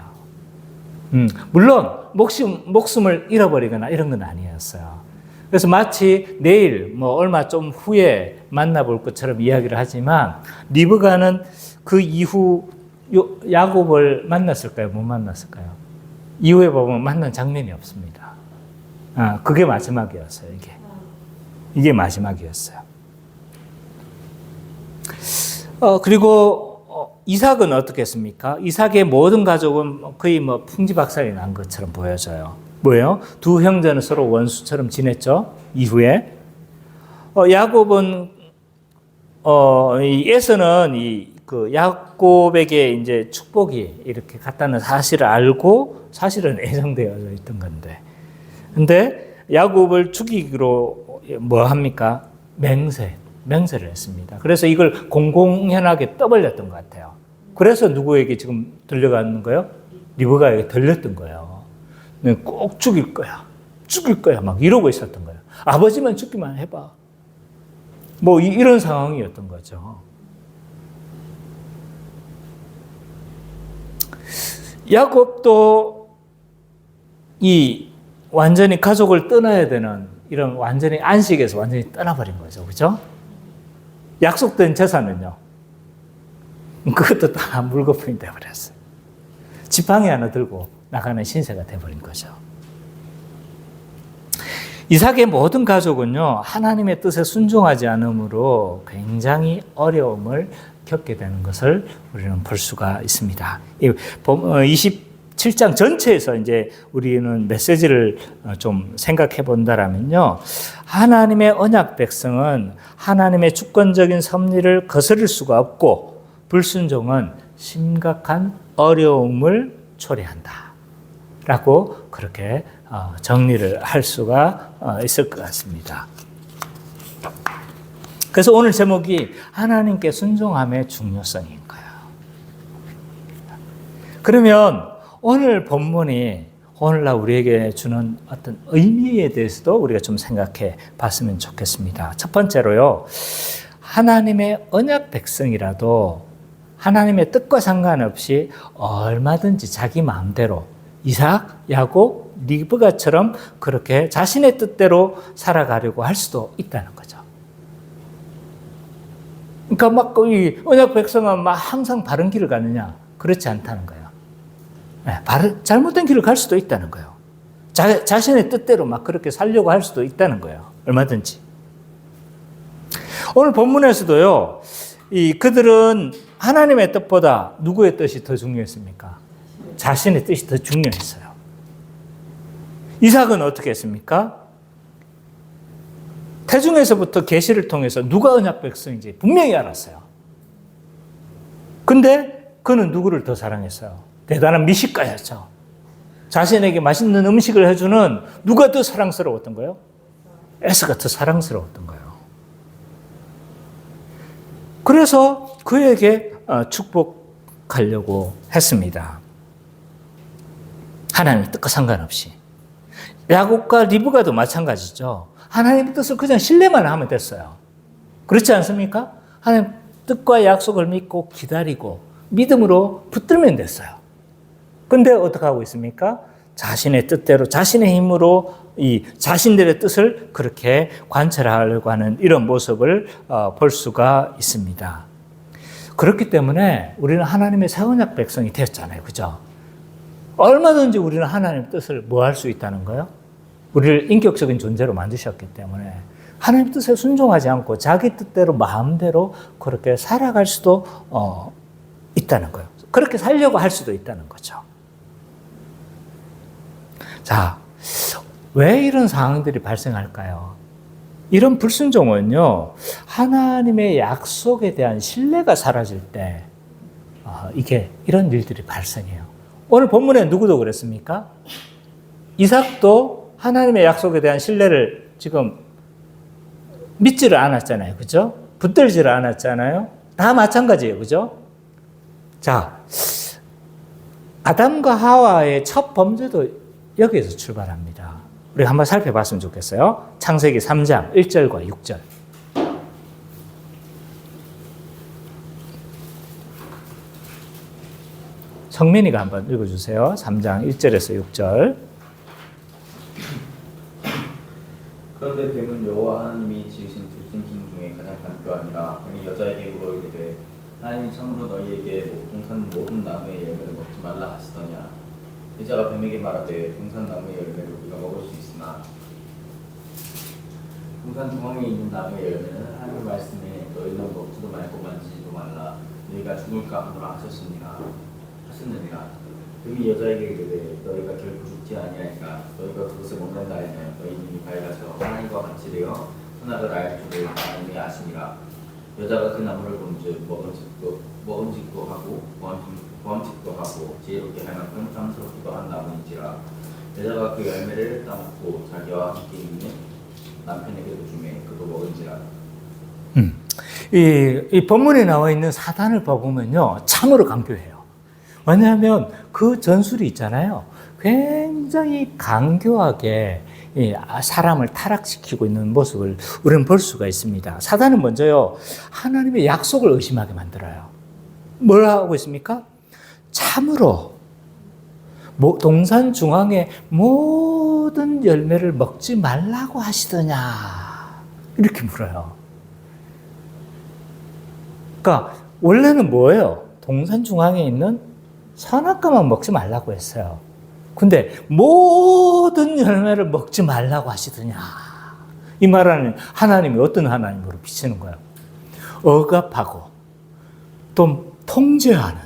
물론, 목숨을 잃어버리거나 이런 건 아니었어요. 그래서 마치 내일, 얼마 좀 후에 만나볼 것처럼 이야기를 하지만, 리브가는 그 이후 야곱을 만났을까요? 못 만났을까요? 이후에 보면 만난 장면이 없습니다. 그게 마지막이었어요, 이게 마지막이었어요. 그리고 이삭은 어떻게 했습니까? 이삭의 모든 가족은 거의 풍지박산이 난 것처럼 보여져요. 뭐예요? 두 형제는 서로 원수처럼 지냈죠. 이후에 야곱은 이 에서는 그 야곱에게 이제 축복이 이렇게 갔다는 사실을 알고 사실은 애정되어져 있던 건데, 근데 야곱을 죽이기로 뭐 합니까? 맹세를 했습니다. 그래서 이걸 공공연하게 떠벌렸던 것 같아요. 그래서 누구에게 지금 들려가는 거예요? 리브가에게 들렸던 거예요. 꼭 죽일 거야 막 이러고 있었던 거예요. 아버지만 죽기만 해봐. 뭐 이런 상황이었던 거죠. 야곱도 이 완전히 가족을 떠나야 되는 이런 완전히 안식에서 완전히 떠나버린 거죠. 그죠? 약속된 재산은요. 그것도 다 물거품이 되어버렸어요. 지팡이 하나 들고 나가는 신세가 되어버린 거죠. 이삭의 모든 가족은요, 하나님의 뜻에 순종하지 않으므로 굉장히 어려움을 겪게 되는 것을 우리는 볼 수가 있습니다. 27장 전체에서 이제 우리는 메시지를 좀 생각해 본다라면요, 하나님의 언약 백성은 하나님의 주권적인 섭리를 거스를 수가 없고 불순종은 심각한 어려움을 초래한다 라고 그렇게 정리를 할 수가 있을 것 같습니다. 그래서 오늘 제목이 하나님께 순종함의 중요성인 거예요. 그러면 오늘 본문이 오늘날 우리에게 주는 어떤 의미에 대해서도 우리가 좀 생각해 봤으면 좋겠습니다. 첫 번째로요, 하나님의 언약 백성이라도 하나님의 뜻과 상관없이 얼마든지 자기 마음대로 이삭, 야곱, 리브가처럼 그렇게 자신의 뜻대로 살아가려고 할 수도 있다는 거죠. 그러니까 막 이 언약 백성은 막 항상 바른 길을 가느냐? 그렇지 않다는 거예요. 잘못된 길을 갈 수도 있다는 거예요. 자신의 뜻대로 막 그렇게 살려고 할 수도 있다는 거예요. 얼마든지. 오늘 본문에서도요, 그들은 하나님의 뜻보다 누구의 뜻이 더 중요했습니까? 자신의 뜻이 더 중요했어요. 이삭은 어떻게 했습니까? 태중에서부터 계시를 통해서 누가 언약 백성인지 분명히 알았어요. 근데 그는 누구를 더 사랑했어요? 대단한 미식가였죠. 자신에게 맛있는 음식을 해주는 누가 더 사랑스러웠던 거예요? 에서가 더 사랑스러웠던 거예요. 그래서 그에게 축복하려고 했습니다. 하나님의 뜻과 상관없이. 야곱과 리브가도 마찬가지죠. 하나님의 뜻을 그냥 신뢰만 하면 됐어요. 그렇지 않습니까? 하나님 뜻과 약속을 믿고 기다리고 믿음으로 붙들면 됐어요. 근데 어떻게 하고 있습니까? 자신의 뜻대로 자신의 힘으로 이 자신들의 뜻을 그렇게 관철하려고 하는 이런 모습을 볼 수가 있습니다. 그렇기 때문에 우리는 하나님의 새 언약 백성이 되었잖아요. 그죠? 얼마든지 우리는 하나님의 뜻을 뭐 할 수 있다는 거예요? 우리를 인격적인 존재로 만드셨기 때문에 하나님 뜻에 순종하지 않고 자기 뜻대로 마음대로 그렇게 살아갈 수도 있다는 거예요. 그렇게 살려고 할 수도 있다는 거죠. 자, 왜 이런 상황들이 발생할까요? 이런 불순종은요, 하나님의 약속에 대한 신뢰가 사라질 때 이게 이런 일들이 발생해요. 오늘 본문에 누구도 그랬습니까? 이삭도 하나님의 약속에 대한 신뢰를 지금 믿지를 않았잖아요. 그죠? 붙들지를 않았잖아요. 다 마찬가지예요. 그죠? 자, 아담과 하와의 첫 범죄도 여기에서 출발합니다. 우리가 한번 살펴봤으면 좋겠어요. 창세기 3장 1절과 6절. 성민이가 한번 읽어주세요. 3장 1절에서 6절.
그런데 뱀은 여호와 하나님이 지으신 두 생긴 중에 가장 간교하니라. 뱀이 여자에게 물어 이르되 하나님이 참으로 너희에게 동산 모든 나무의 열매를 먹지 말라 하시더냐. 여자가 뱀에게 말하되 동산 나무의 열매를 우리가 먹을 수 있으나 동산 중앙에 있는 나무의 열매는 하나님의 말씀에 너희는 먹지도 말고 만지지도 말라. 너희가 죽을까 하노라 하셨느니라. 금이 여자에게 이르되 너희가 결코 죽지 아니하니까 너희가 그것을 먹는다하면 너희 눈이 밝아져 하나님과 같이 되어 선악을 알 줄을 하나님이 아시니라. 여자가 그 나무를 본즉 먹음직도 하고 보암직도 하고 지혜롭게 할 만큼 탐스럽기도 한 나무인지라. 여자가 그 열매를 따먹고 자기와 함께 있는 남편에게도 주매 그도 먹은지라.
이 본문에 나와 있는 사단을 보면요, 참으로 강교해요. 왜냐하면 그 전술이 있잖아요. 굉장히 강교하게 사람을 타락시키고 있는 모습을 우리는 볼 수가 있습니다. 사단은 먼저요, 하나님의 약속을 의심하게 만들어요. 뭘 하고 있습니까? 참으로 동산 중앙의 모든 열매를 먹지 말라고 하시더냐, 이렇게 물어요. 그러니까 원래는 뭐예요? 동산 중앙에 있는 선악과만 먹지 말라고 했어요. 근데 모든 열매를 먹지 말라고 하시더냐. 이 말은 하나님이 어떤 하나님으로 비치는 거예요? 억압하고 또 통제하는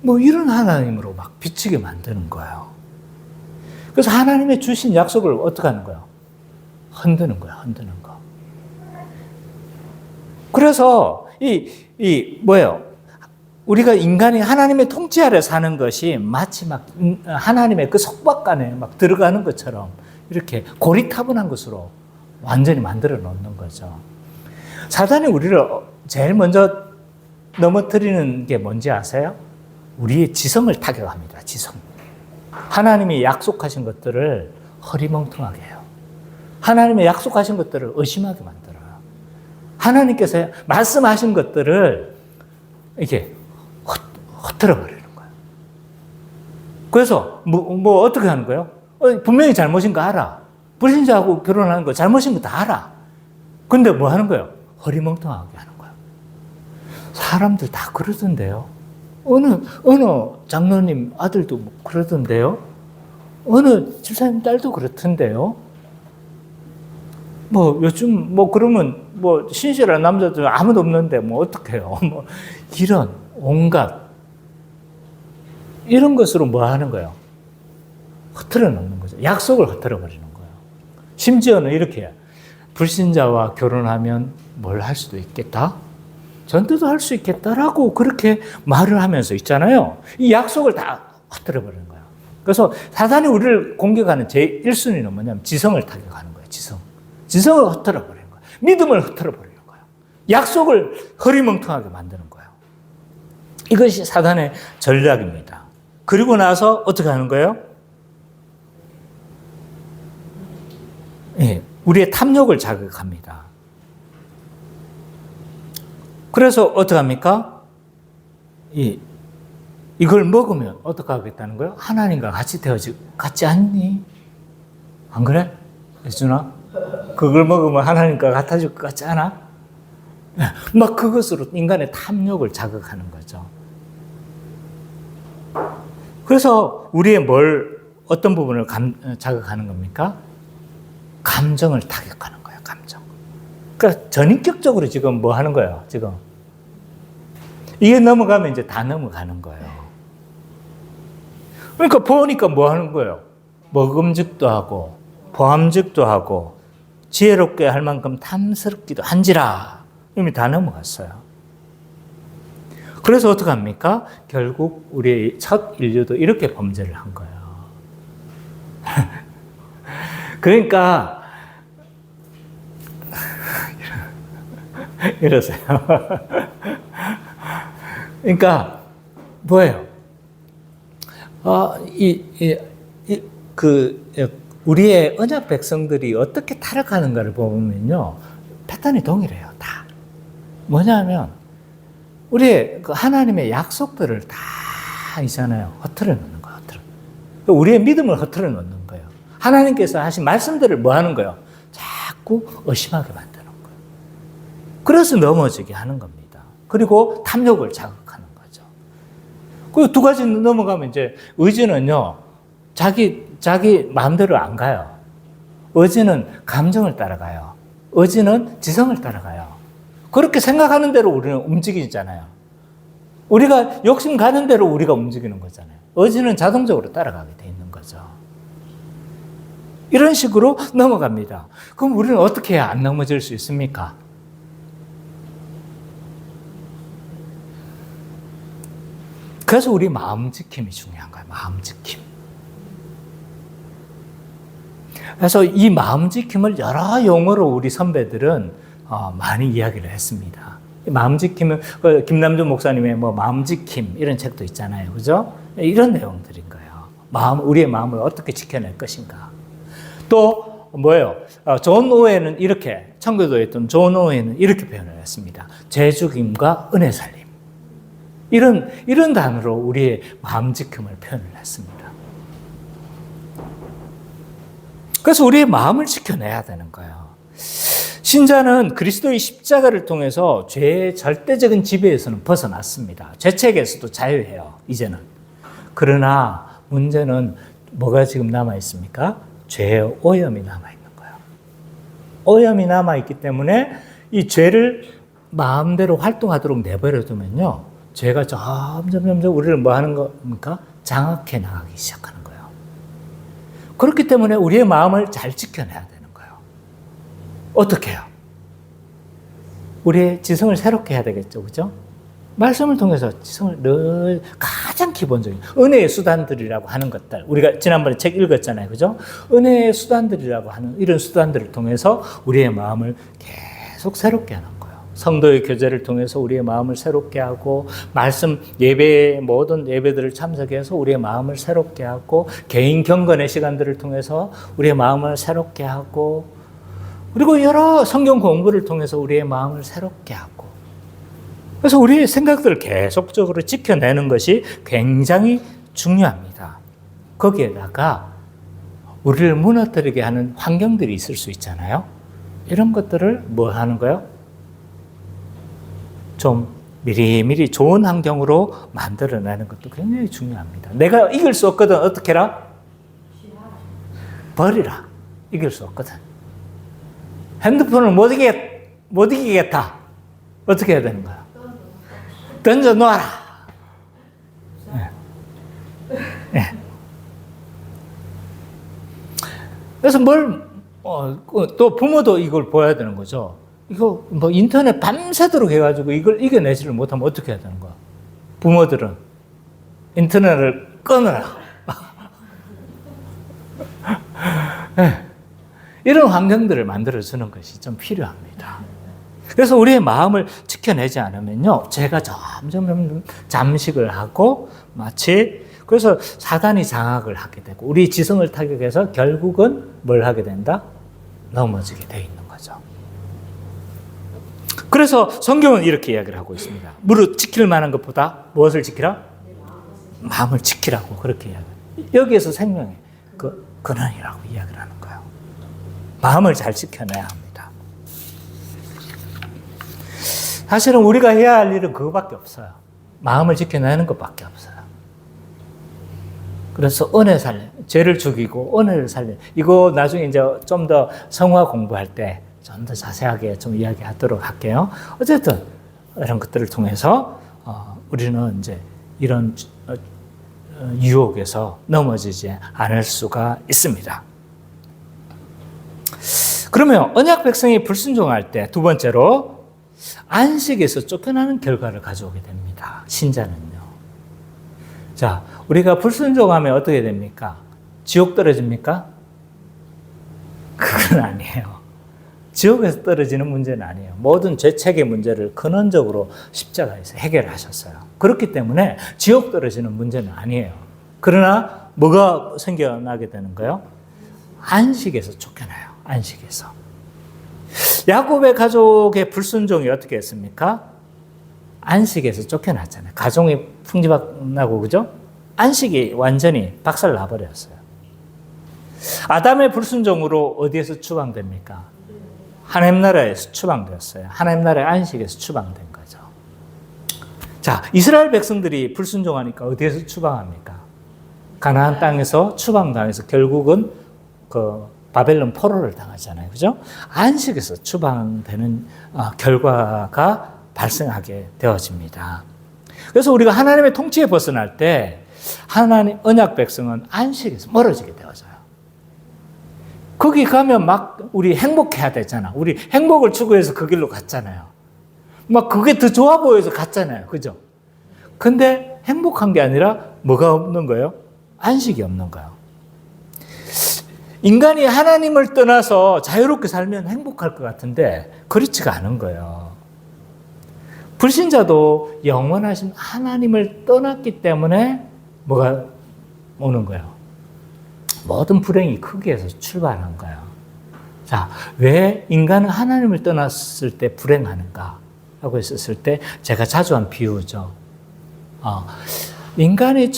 뭐 이런 하나님으로 막 비치게 만드는 거예요. 그래서 하나님의 주신 약속을 어떻게 하는 거예요? 흔드는 거예요. 흔드는 거. 그래서 뭐예요? 우리가 인간이 하나님의 통치 아래 사는 것이 마치 막 하나님의 그 속박 안에 막 들어가는 것처럼 이렇게 고리타분한 것으로 완전히 만들어 놓는 거죠. 사단이 우리를 제일 먼저 넘어뜨리는 게 뭔지 아세요? 우리의 지성을 타격합니다. 지성. 하나님이 약속하신 것들을 허리멍텅하게 해요. 하나님의 약속하신 것들을 의심하게 만들어요. 하나님께서 말씀하신 것들을 이렇게 흩어져 버리는 거예요. 그래서 뭐 어떻게 하는 거예요? 분명히 잘못인 거 알아. 불신자하고 결혼하는 거 잘못인 거 다 알아. 근데 뭐 하는 거예요? 허리멍텅하게 하는 거예요. 사람들 다 그러던데요. 어느 장로님 아들도 그러던데요. 어느 집사님 딸도 그렇던데요. 뭐 요즘 뭐 그러면 뭐 신실한 남자들 아무도 없는데 뭐 어떡해요. 뭐 이런 온갖 이런 것으로 뭐 하는 거예요? 흐트러 놓는 거죠. 약속을 흐트러 버리는 거예요. 심지어는 이렇게 불신자와 결혼하면 뭘 할 수도 있겠다? 전도도 할 수 있겠다라고 그렇게 말을 하면서 있잖아요. 이 약속을 다 흐트러 버리는 거예요. 그래서 사단이 우리를 공격하는 제1순위는 뭐냐면 지성을 타격하는 거예요. 지성을 흐트러 버리는 거예요. 믿음을 흐트러 버리는 거예요. 약속을 허리멍텅하게 만드는 거예요. 이것이 사단의 전략입니다. 그리고 나서 어떻게 하는 거예요? 우리의 탐욕을 자극합니다. 그래서 어떻게 합니까? 이걸 먹으면 어떻게 하겠다는 거예요? 하나님과 같지 않니? 안 그래? 예준아? 그걸 먹으면 하나님과 같아질 것 같지 않아? 막 그것으로 인간의 탐욕을 자극하는 거죠. 그래서 우리의 어떤 부분을 자극하는 겁니까? 감정을 타격하는 거예요, 감정. 그러니까 전인격적으로 지금 뭐 하는 거예요, 지금? 이게 넘어가면 이제 다 넘어가는 거예요. 그러니까 보니까 뭐 하는 거예요? 먹음직도 하고, 보암직도 하고, 지혜롭게 할 만큼 탐스럽기도 한지라. 이미 다 넘어갔어요. 그래서 어떻게 합니까? 결국 우리의 첫 인류도 이렇게 범죄를 한 거예요. 그러니까 이러세요. 그러니까 뭐예요? 우리의 언약 백성들이 어떻게 타락하는가를 보면요, 패턴이 동일해요. 다 뭐냐면 우리의 그 하나님의 약속들을 다 있잖아요. 흐트러 놓는 거예요. 우리의 믿음을 흐트러 놓는 거예요. 하나님께서 하신 말씀들을 뭐 하는 거예요? 자꾸 의심하게 만드는 거예요. 그래서 넘어지게 하는 겁니다. 그리고 탐욕을 자극하는 거죠. 그 두 가지 넘어가면 이제 의지는요, 자기 마음대로 안 가요. 의지는 감정을 따라가요. 의지는 지성을 따라가요. 그렇게 생각하는 대로 우리는 움직이잖아요. 우리가 욕심 가는 대로 우리가 움직이는 거잖아요. 의지는 자동적으로 따라가게 돼 있는 거죠. 이런 식으로 넘어갑니다. 그럼 우리는 어떻게 해야 안 넘어질 수 있습니까? 그래서 우리 마음 지킴이 중요한 거예요. 마음 지킴. 그래서 이 마음 지킴을 여러 용어로 우리 선배들은 많이 이야기를 했습니다. 마음 지킴은 김남준 목사님의 뭐 마음 지킴 이런 책도 있잖아요, 그죠? 이런 내용들인 거예요. 우리의 마음을 어떻게 지켜낼 것인가. 또 뭐예요? 존 오웬은 이렇게 청교도에 있던 존 오웬은 이렇게 표현을 했습니다. 죄 죽임과 은혜 살림. 이런 단어로 우리의 마음 지킴을 표현을 했습니다. 그래서 우리의 마음을 지켜내야 되는 거예요. 신자는 그리스도의 십자가를 통해서 죄의 절대적인 지배에서는 벗어났습니다. 죄책에서도 자유해요, 이제는. 그러나 문제는 뭐가 지금 남아있습니까? 죄의 오염이 남아있는 거예요. 오염이 남아있기 때문에 이 죄를 마음대로 활동하도록 내버려두면요, 죄가 점점 우리를 뭐 하는 겁니까? 장악해 나가기 시작하는 거예요. 그렇기 때문에 우리의 마음을 잘 지켜내야 되는 거예요. 어떻게 해요? 우리의 지성을 새롭게 해야 되겠죠, 그죠? 말씀을 통해서 지성을 늘 가장 기본적인 은혜의 수단들이라고 하는 것들, 우리가 지난번에 책 읽었잖아요, 그죠? 은혜의 수단들이라고 하는 이런 수단들을 통해서 우리의 마음을 계속 새롭게 하는 거예요. 성도의 교제를 통해서 우리의 마음을 새롭게 하고, 말씀 예배, 모든 예배들을 참석해서 우리의 마음을 새롭게 하고, 개인 경건의 시간들을 통해서 우리의 마음을 새롭게 하고, 그리고 여러 성경 공부를 통해서 우리의 마음을 새롭게 하고, 그래서 우리의 생각들을 계속적으로 지켜내는 것이 굉장히 중요합니다. 거기에다가 우리를 무너뜨리게 하는 환경들이 있을 수 있잖아요. 이런 것들을 뭐 하는 거예요? 좀 미리미리 좋은 환경으로 만들어내는 것도 굉장히 중요합니다. 내가 이길 수 없거든. 어떻게 해라? 버리라. 이길 수 없거든. 핸드폰을 못 이기겠다. 어떻게 해야 되는 거야? 던져 놓아라. 네. 네. 그래서 또 부모도 이걸 보여야 되는 거죠. 이거 뭐 인터넷 밤새도록 해가지고 이걸 이겨내지를 못하면 어떻게 해야 되는 거야? 부모들은 인터넷을 끊어라. 네. 이런 환경들을 만들어주는 것이 좀 필요합니다. 그래서 우리의 마음을 지켜내지 않으면요, 죄가 점점 잠식을 하고 마치 그래서 사단이 장악을 하게 되고 우리 지성을 타격해서 결국은 뭘 하게 된다? 넘어지게 돼 있는 거죠. 그래서 성경은 이렇게 이야기를 하고 있습니다. 무릇 지킬 만한 것보다 무엇을 지키라? 마음을 지키라고 그렇게 이야기해요. 여기에서 생명의 그 근원이라고 이야기를 하는 거예요. 마음을 잘 지켜내야 합니다. 사실은 우리가 해야 할 일은 그거밖에 없어요. 마음을 지켜내는 것밖에 없어요. 그래서 은혜 살림, 죄를 죽이고 은혜를 살림. 이거 나중에 이제 좀 더 성화 공부할 때 좀 더 자세하게 좀 이야기하도록 할게요. 어쨌든 이런 것들을 통해서 우리는 이제 이런 유혹에서 넘어지지 않을 수가 있습니다. 그러면 언약 백성이 불순종할 때 두 번째로 안식에서 쫓겨나는 결과를 가져오게 됩니다. 신자는요. 자, 우리가 불순종하면 어떻게 됩니까? 지옥 떨어집니까? 그건 아니에요. 지옥에서 떨어지는 문제는 아니에요. 모든 죄책의 문제를 근원적으로 십자가에서 해결하셨어요. 그렇기 때문에 지옥 떨어지는 문제는 아니에요. 그러나 뭐가 생겨나게 되는 거예요? 안식에서 쫓겨나요. 안식에서. 야곱의 가족의 불순종이 어떻게 했습니까? 안식에서 쫓겨났잖아요. 가정이 풍지박나고, 그죠? 안식이 완전히 박살 나버렸어요. 아담의 불순종으로 어디에서 추방됩니까? 하나님 나라에서 추방되었어요. 하나님 나라의 안식에서 추방된 거죠. 자, 이스라엘 백성들이 불순종하니까 어디에서 추방합니까? 가나안 땅에서 추방당해서 결국은 그 바벨론 포로를 당하잖아요. 그죠? 안식에서 추방되는 결과가 발생하게 되어집니다. 그래서 우리가 하나님의 통치에 벗어날 때 하나님 언약 백성은 안식에서 멀어지게 되어져요. 거기 가면 막 우리 행복해야 되잖아. 우리 행복을 추구해서 그 길로 갔잖아요. 막 그게 더 좋아 보여서 갔잖아요. 그죠? 근데 행복한 게 아니라 뭐가 없는 거예요? 안식이 없는 거예요. 인간이 하나님을 떠나서 자유롭게 살면 행복할 것 같은데 그렇지가 않은 거예요. 불신자도 영원하신 하나님을 떠났기 때문에 뭐가 오는 거예요? 모든 불행이 거기에서 출발한 거예요. 자, 왜 인간은 하나님을 떠났을 때 불행하는가 하고 있었을 때 제가 자주 한 비유죠. 인간이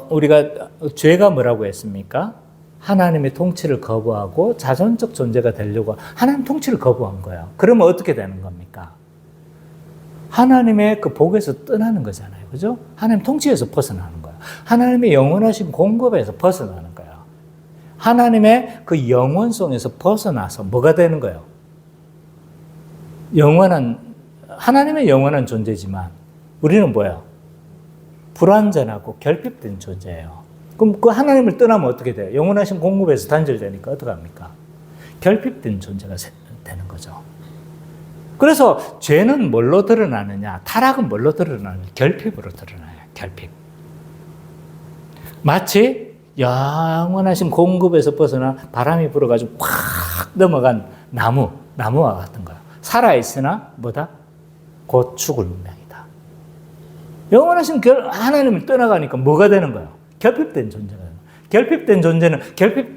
우리가 죄가 뭐라고 했습니까? 하나님의 통치를 거부하고 자존적 존재가 되려고 하나님 통치를 거부한 거예요. 그러면 어떻게 되는 겁니까? 하나님의 그 복에서 떠나는 거잖아요. 그죠? 하나님 통치에서 벗어나는 거예요. 하나님의 영원하신 공급에서 벗어나는 거예요. 하나님의 그 영원성에서 벗어나서 뭐가 되는 거예요? 하나님의 영원한 존재지만 우리는 뭐예요? 불완전하고 결핍된 존재예요. 그럼 그 하나님을 떠나면 어떻게 돼요? 영원하신 공급에서 단절되니까 어떻게 합니까? 결핍된 존재가 되는 거죠. 그래서 죄는 뭘로 드러나느냐? 타락은 뭘로 드러나느냐? 결핍으로 드러나요. 결핍. 마치 영원하신 공급에서 벗어나 바람이 불어가지고 확 넘어간 나무와 같은 거야. 살아있으나 뭐다? 곧 죽을 운명이다. 영원하신 하나님을 떠나가니까 뭐가 되는 거야? 결핍된 존재가 되는 거야. 결핍된 존재는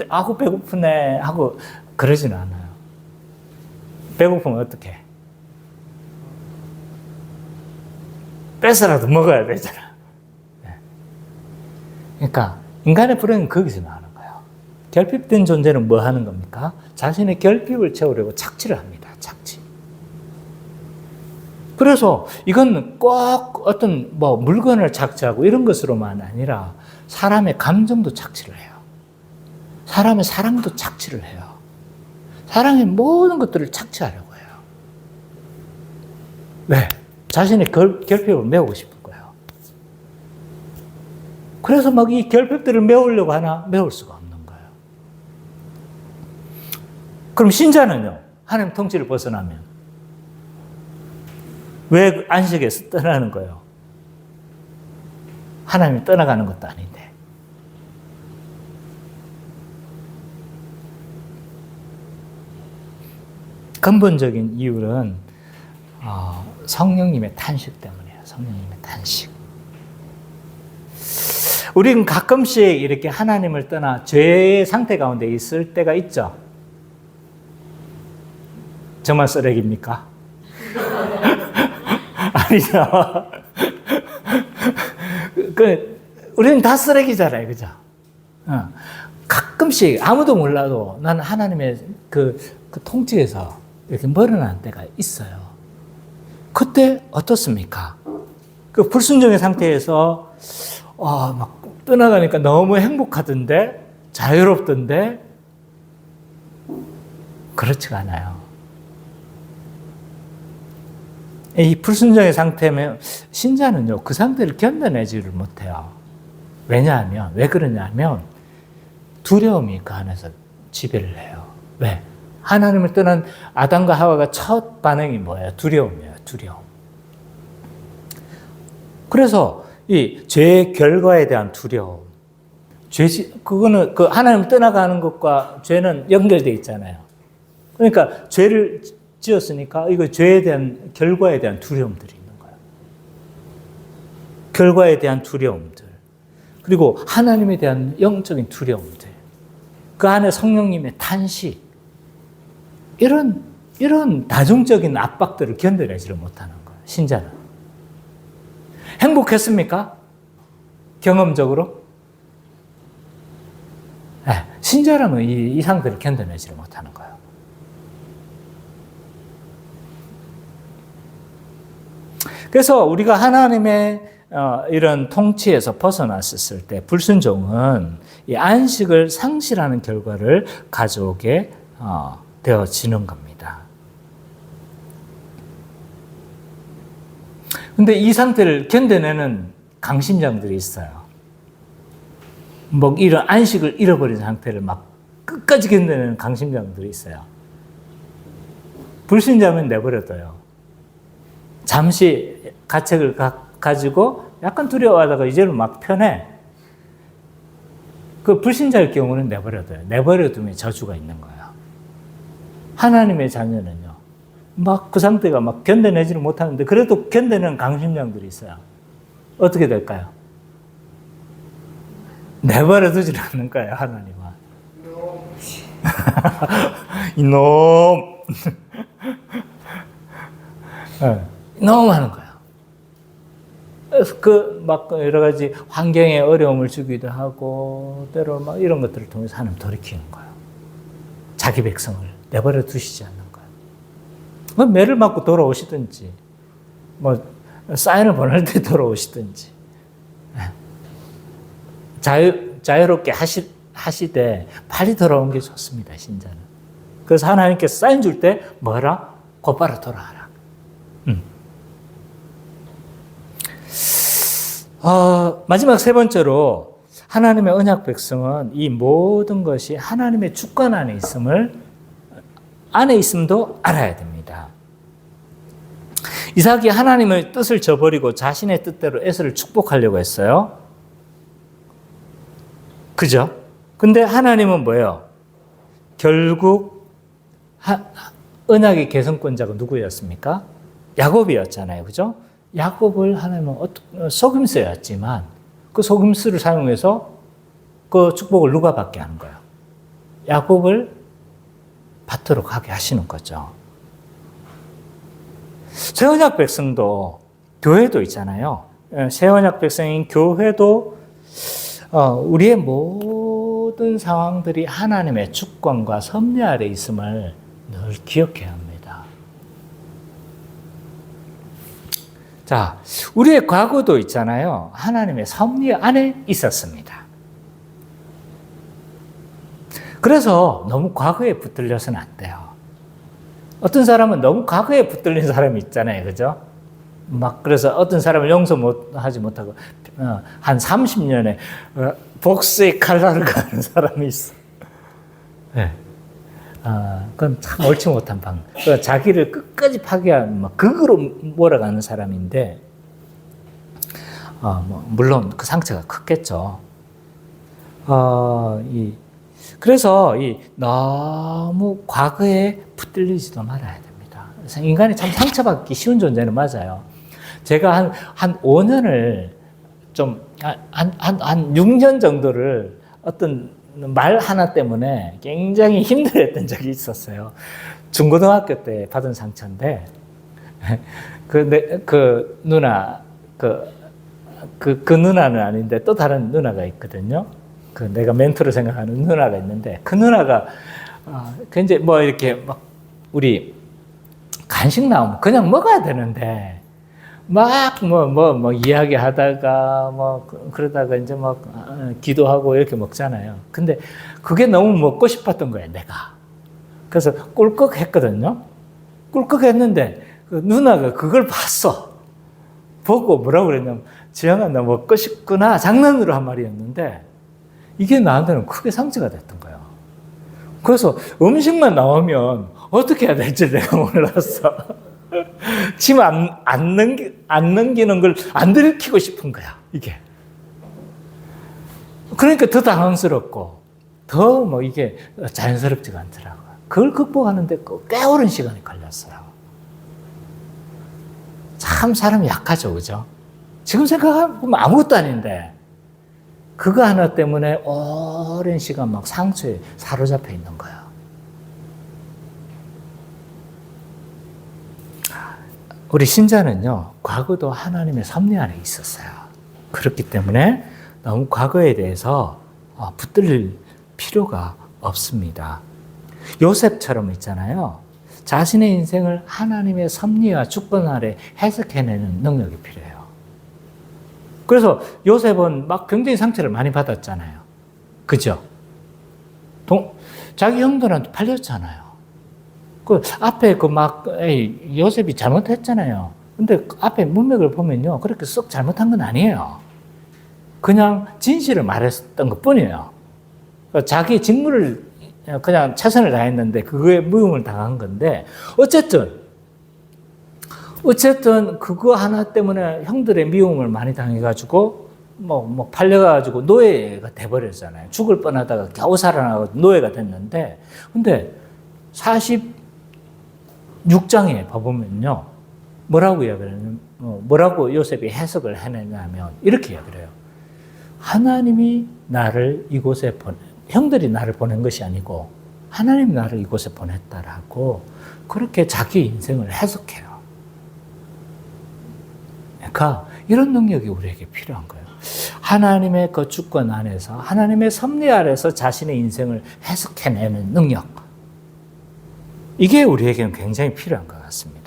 아고 배고프네 하고 그러지는 않아요. 배고프면 어떻게 해? 뺏어라도 먹어야 되잖아. 그러니까 인간의 불행은 거기서 나오는 거예요. 결핍된 존재는 뭐 하는 겁니까? 자신의 결핍을 채우려고 착취를 합니다. 착취. 그래서 이건 꼭 어떤 물건을 착취하고 이런 것으로만 아니라 사람의 감정도 착취를 해요. 사람의 사랑도 착취를 해요. 사랑의 모든 것들을 착취하려고 해요. 왜? 자신의 결핍을 메우고 싶은 거예요. 그래서 막 이 결핍들을 메우려고 하나 메울 수가 없는 거예요. 그럼 신자는요? 하나님 통치를 벗어나면 왜 안식에서 떠나는 거예요? 하나님이 떠나가는 것도 아닌데. 근본적인 이유는 성령님의 탄식 때문이에요. 성령님의 탄식. 우리는 가끔씩 이렇게 하나님을 떠나 죄의 상태 가운데 있을 때가 있죠. 정말 쓰레기입니까? 아니죠. 우리는 다 쓰레기잖아요. 그죠? 가끔씩 아무도 몰라도 나는 하나님의 그 통치에서 이렇게 멀어난 때가 있어요. 그때 어떻습니까? 그 불순종의 상태에서 막 떠나가니까 너무 행복하던데, 자유롭던데, 그렇지가 않아요. 이 불순종의 상태면 신자는요, 그 상태를 견뎌내지를 못해요. 왜냐하면, 왜 그러냐면, 두려움이 그 안에서 지배를 해요. 왜? 하나님을 떠난 아담과 하와가 첫 반응이 뭐예요? 두려움이에요, 두려움. 그래서 이 죄의 결과에 대한 두려움. 그거는 그 하나님 떠나가는 것과 죄는 연결되어 있잖아요. 그러니까 죄를 지었으니까 이거 죄에 대한 결과에 대한 두려움들이 있는 거예요. 결과에 대한 두려움들. 그리고 하나님에 대한 영적인 두려움들. 그 안에 성령님의 탄식. 이런 다중적인 압박들을 견뎌내지를 못하는 거예요. 신자는. 행복했습니까? 경험적으로? 네, 신자라면 이 상태를 견뎌내지를 못하는 거예요. 그래서 우리가 하나님의 이런 통치에서 벗어났을 때 불순종은 이 안식을 상실하는 결과를 가져오게 되어지는 겁니다. 근데 이 상태를 견뎌내는 강심장들이 있어요. 뭐 이런 안식을 잃어버린 상태를 막 끝까지 견뎌내는 강심장들이 있어요. 불신자면 내버려둬요. 잠시 가책을 가지고 약간 두려워하다가 이제는 막 편해. 그 불신자일 경우는 내버려둬요. 내버려두면 저주가 있는 거예요. 하나님의 자녀는요, 막 그 상태가 막 견뎌내지를 못하는데 그래도 견뎌내는 강심장들이 있어요. 어떻게 될까요? 내버려두질 않는 거예요, 하나님은. 이놈! 너무 하는 거예요. 막 여러 가지 환경에 어려움을 주기도 하고, 때로 막 이런 것들을 통해서 하나님 돌이키는 거예요. 자기 백성을 내버려 두시지 않는 거예요. 뭐 매를 맞고 돌아오시든지, 뭐 사인을 보낼 때 돌아오시든지, 자유롭게 하시되 빨리 돌아오는 게 좋습니다, 신자는. 그래서 하나님께서 사인 줄 때 뭐라? 곧바로 돌아와라. 마지막 세 번째로 하나님의 언약 백성은 이 모든 것이 하나님의 주권 안에 있음도 알아야 됩니다. 이삭이 하나님의 뜻을 저버리고 자신의 뜻대로 에서를 축복하려고 했어요. 그죠? 근데 하나님은 뭐예요? 결국 언약의 계승권자가 누구였습니까? 야곱이었잖아요. 그죠? 야곱을 하나님은 속임수였지만 그 속임수를 사용해서 그 축복을 누가 받게 하는 거예요? 야곱을 받도록 하게 하시는 거죠. 새 언약 백성도 교회도 있잖아요. 새 언약 백성인 교회도 우리의 모든 상황들이 하나님의 주권과 섭리 아래 있음을 늘 기억해야 합니다. 자, 우리의 과거도 있잖아요. 하나님의 섭리 안에 있었습니다. 그래서 너무 과거에 붙들려서는 안 돼요. 어떤 사람은 너무 과거에 붙들린 사람이 있잖아요. 그죠? 막 그래서 어떤 사람을 용서하지 못하고 한 30년에 복수의 칼날을 가는 사람이 있어. 네. 그건 참 옳지 못한 방법. 자기를 끝까지 파괴한 막 극으로 몰아가는 사람인데, 물론 그 상처가 컸겠죠. 그래서 너무 과거에 붙들리지도 말아야 됩니다. 그래서 인간이 참 상처받기 쉬운 존재는 맞아요. 제가 한 5년을 한 6년 정도를 어떤 말 하나 때문에 굉장히 힘들었던 적이 있었어요. 중고등학교 때 받은 상처인데, 그 누나, 그 누나는 아닌데 또 다른 누나가 있거든요. 내가 멘토로 생각하는 누나가 있는데, 그 누나가, 굉장히 이렇게 막, 우리 간식 나오면 그냥 먹어야 되는데, 막 이야기하다가 그러다가 이제 기도하고 이렇게 먹잖아요. 근데 그게 너무 먹고 싶었던 거예요, 내가. 그래서 꿀꺽했거든요. 꿀꺽했는데 그 누나가 그걸 봤어. 보고 뭐라고 그랬냐면, 지영아, 너 먹고 싶구나. 장난으로 한 말이었는데 이게 나한테는 크게 상처가 됐던 거예요. 그래서 음식만 나오면 어떻게 해야 될지 내가 몰랐어. 침 안 넘기는 걸 안 들키고 싶은 거야, 이게. 그러니까 더 당황스럽고, 더 이게 자연스럽지가 않더라고요. 그걸 극복하는데 꽤 오랜 시간이 걸렸어요. 참 사람이 약하죠, 그죠? 지금 생각해보면 아무것도 아닌데, 그거 하나 때문에 오랜 시간 막 상처에 사로잡혀 있는 거예요. 우리 신자는요, 과거도 하나님의 섭리 안에 있었어요. 그렇기 때문에 너무 과거에 대해서 붙들릴 필요가 없습니다. 요셉처럼 있잖아요. 자신의 인생을 하나님의 섭리와 주권 아래 해석해내는 능력이 필요해요. 그래서 요셉은 막 굉장히 상처를 많이 받았잖아요. 그죠? 자기 형들한테 팔렸잖아요. 그 앞에 요셉이 잘못했잖아요. 근데 앞에 문맥을 보면요. 그렇게 썩 잘못한 건 아니에요. 그냥 진실을 말했던 것 뿐이에요. 자기 직무를 그냥 최선을 다했는데 그거에 미움을 당한 건데 어쨌든 그거 하나 때문에 형들의 미움을 많이 당해가지고 뭐 팔려가지고 노예가 돼버렸잖아요. 죽을 뻔하다가 겨우 살아나고 노예가 됐는데 근데 46장에 봐보면요. 뭐라고 이야기를 하냐면 뭐라고 요셉이 해석을 해내냐면 이렇게 이야기를 해요. 하나님이 나를 이곳에 형들이 나를 보낸 것이 아니고 하나님이 나를 이곳에 보냈다라고 그렇게 자기 인생을 해석해요. 그러니까 이런 능력이 우리에게 필요한 거예요. 하나님의 그 주권 안에서 하나님의 섭리 아래서 자신의 인생을 해석해내는 능력. 이게 우리에게는 굉장히 필요한 것 같습니다.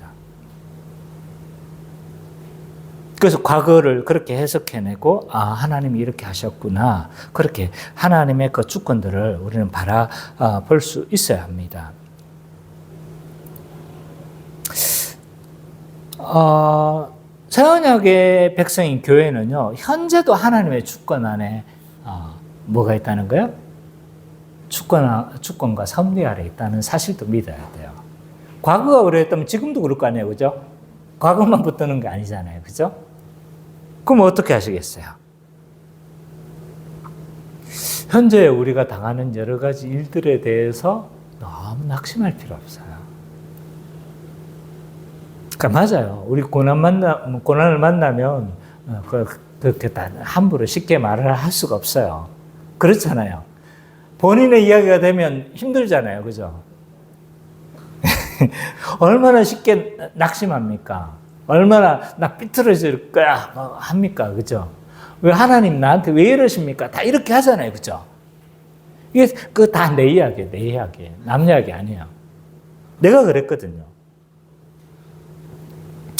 그래서 과거를 그렇게 해석해내고 하나님이 이렇게 하셨구나. 그렇게 하나님의 그 주권들을 우리는 바라볼 수 있어야 합니다. 새언약의 백성인 교회는요. 현재도 하나님의 주권 안에 뭐가 있다는 거예요? 주권과 섭리 아래 있다는 사실도 믿어야 돼요. 과거가 그랬다면 지금도 그럴 거 아니에요. 그죠? 과거만 붙드는 게 아니잖아요. 그죠? 그럼 어떻게 하시겠어요? 현재 우리가 당하는 여러 가지 일들에 대해서 너무 낙심할 필요 없어요. 그러니까 맞아요. 우리 고난을 만나면 그렇게 함부로 쉽게 말을 할 수가 없어요. 그렇잖아요. 본인의 이야기가 되면 힘들잖아요. 그죠? 얼마나 쉽게 낙심합니까? 얼마나 나 삐뚤어질 거야 합니까? 그죠? 왜 하나님 나한테 왜 이러십니까? 다 이렇게 하잖아요. 그죠? 이게 다 내 이야기예요. 내 이야기. 남 이야기 아니에요. 내가 그랬거든요.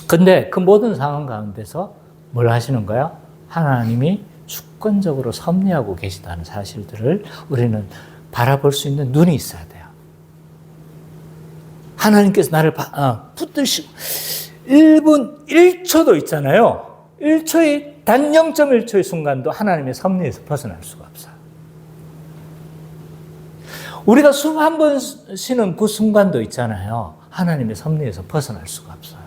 근데 그 모든 상황 가운데서 뭘 하시는 거야? 하나님이 주권적으로 섭리하고 계시다는 사실들을 우리는 바라볼 수 있는 눈이 있어야 돼요. 하나님께서 나를 붙드시고 1분 1초도 있잖아요. 1초의 단 0.1초의 순간도 하나님의 섭리에서 벗어날 수가 없어요. 우리가 숨 한 번 쉬는 그 순간도 있잖아요. 하나님의 섭리에서 벗어날 수가 없어요.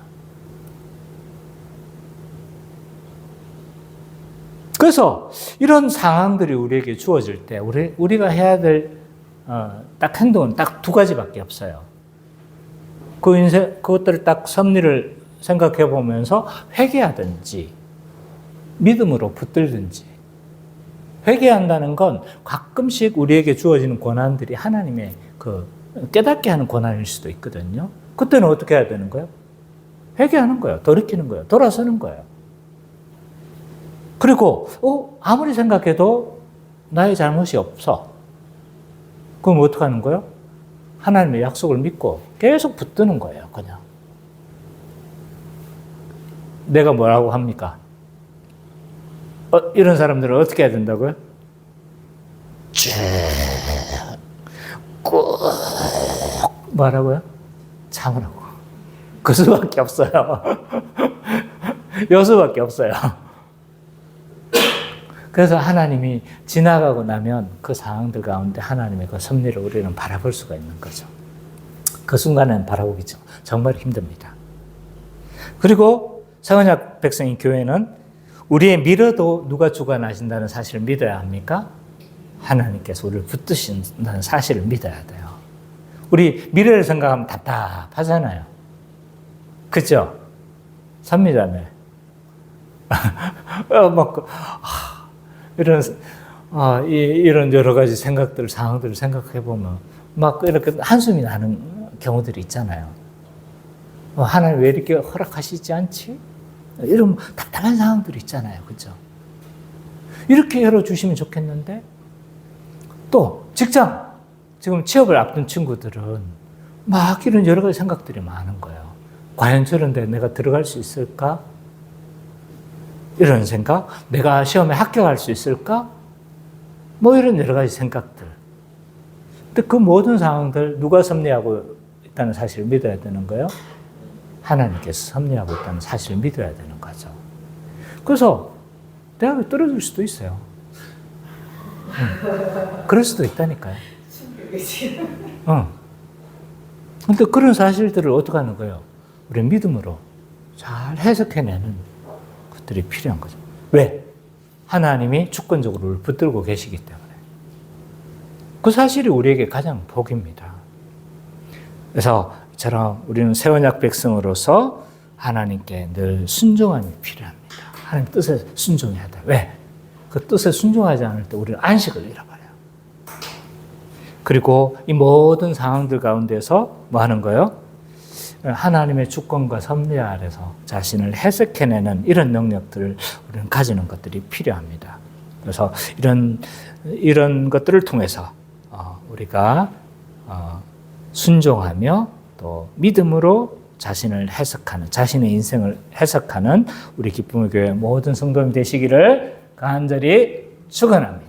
그래서 이런 상황들이 우리에게 주어질 때 우리가 해야 될 딱 행동은 딱 두 가지밖에 없어요. 그것들을 딱 섭리를 생각해 보면서 회개하든지 믿음으로 붙들든지. 회개한다는 건 가끔씩 우리에게 주어지는 고난들이 하나님의 깨닫게 하는 고난일 수도 있거든요. 그때는 어떻게 해야 되는 거예요? 회개하는 거예요. 돌이키는 거예요. 돌아서는 거예요. 그리고 아무리 생각해도 나의 잘못이 없어. 그럼 어떻게 하는 거예요? 하나님의 약속을 믿고 계속 붙드는 거예요. 그냥. 내가 뭐라고 합니까? 이런 사람들은 어떻게 해야 된다고요? 꾹 뭐라고요? 참으라고. 그 수밖에 없어요. 요 수밖에 없어요. 그래서 하나님이 지나가고 나면 그 상황들 가운데 하나님의 그 섭리를 우리는 바라볼 수가 있는 거죠. 그 순간은 바라보기 정말 힘듭니다. 그리고 새언약 백성인 교회는 우리의 미래도 누가 주관하신다는 사실을 믿어야 합니까? 하나님께서 우리를 붙드신다는 사실을 믿어야 돼요. 우리 미래를 생각하면 답답하잖아요. 그죠? 삽니다며. 이런 여러 가지 생각들, 상황들을 생각해 보면 막 이렇게 한숨이 나는 경우들이 있잖아요. 하나님 왜 이렇게 허락하시지 않지? 이런 답답한 상황들이 있잖아요. 그죠? 이렇게 열어주시면 좋겠는데 또 직장, 지금 취업을 앞둔 친구들은 막 이런 여러 가지 생각들이 많은 거예요. 과연 저런 데 내가 들어갈 수 있을까? 이런 생각? 내가 시험에 합격할 수 있을까? 뭐 이런 여러 가지 생각들. 근데 그 모든 상황들 누가 섭리하고 있다는 사실을 믿어야 되는 거예요? 하나님께서 섭리하고 있다는 사실을 믿어야 되는 거죠. 그래서 대학에 떨어질 수도 있어요. 그럴 수도 있다니까요. 근데 그런 사실들을 어떻게 하는 거예요? 우리 믿음으로 잘 해석해내는 것들이 필요한 거죠. 왜? 하나님이 주권적으로 우리를 붙들고 계시기 때문에. 그 사실이 우리에게 가장 복입니다. 그래서 이처럼 우리는 새 언약 백성으로서 하나님께 늘 순종함이 필요합니다. 하나님 뜻에 순종해야 돼. 왜? 그 뜻에 순종하지 않을 때 우리는 안식을 잃어버려요. 그리고 이 모든 상황들 가운데서 뭐 하는 거예요? 하나님의 주권과 섭리 아래서 자신을 해석해내는 이런 능력들을 우리는 가지는 것들이 필요합니다. 그래서 이런 것들을 통해서 우리가 순종하며 또 믿음으로 자신을 해석하는, 자신의 인생을 해석하는 우리 기쁨의 교회 모든 성도님 되시기를 간절히 축원합니다.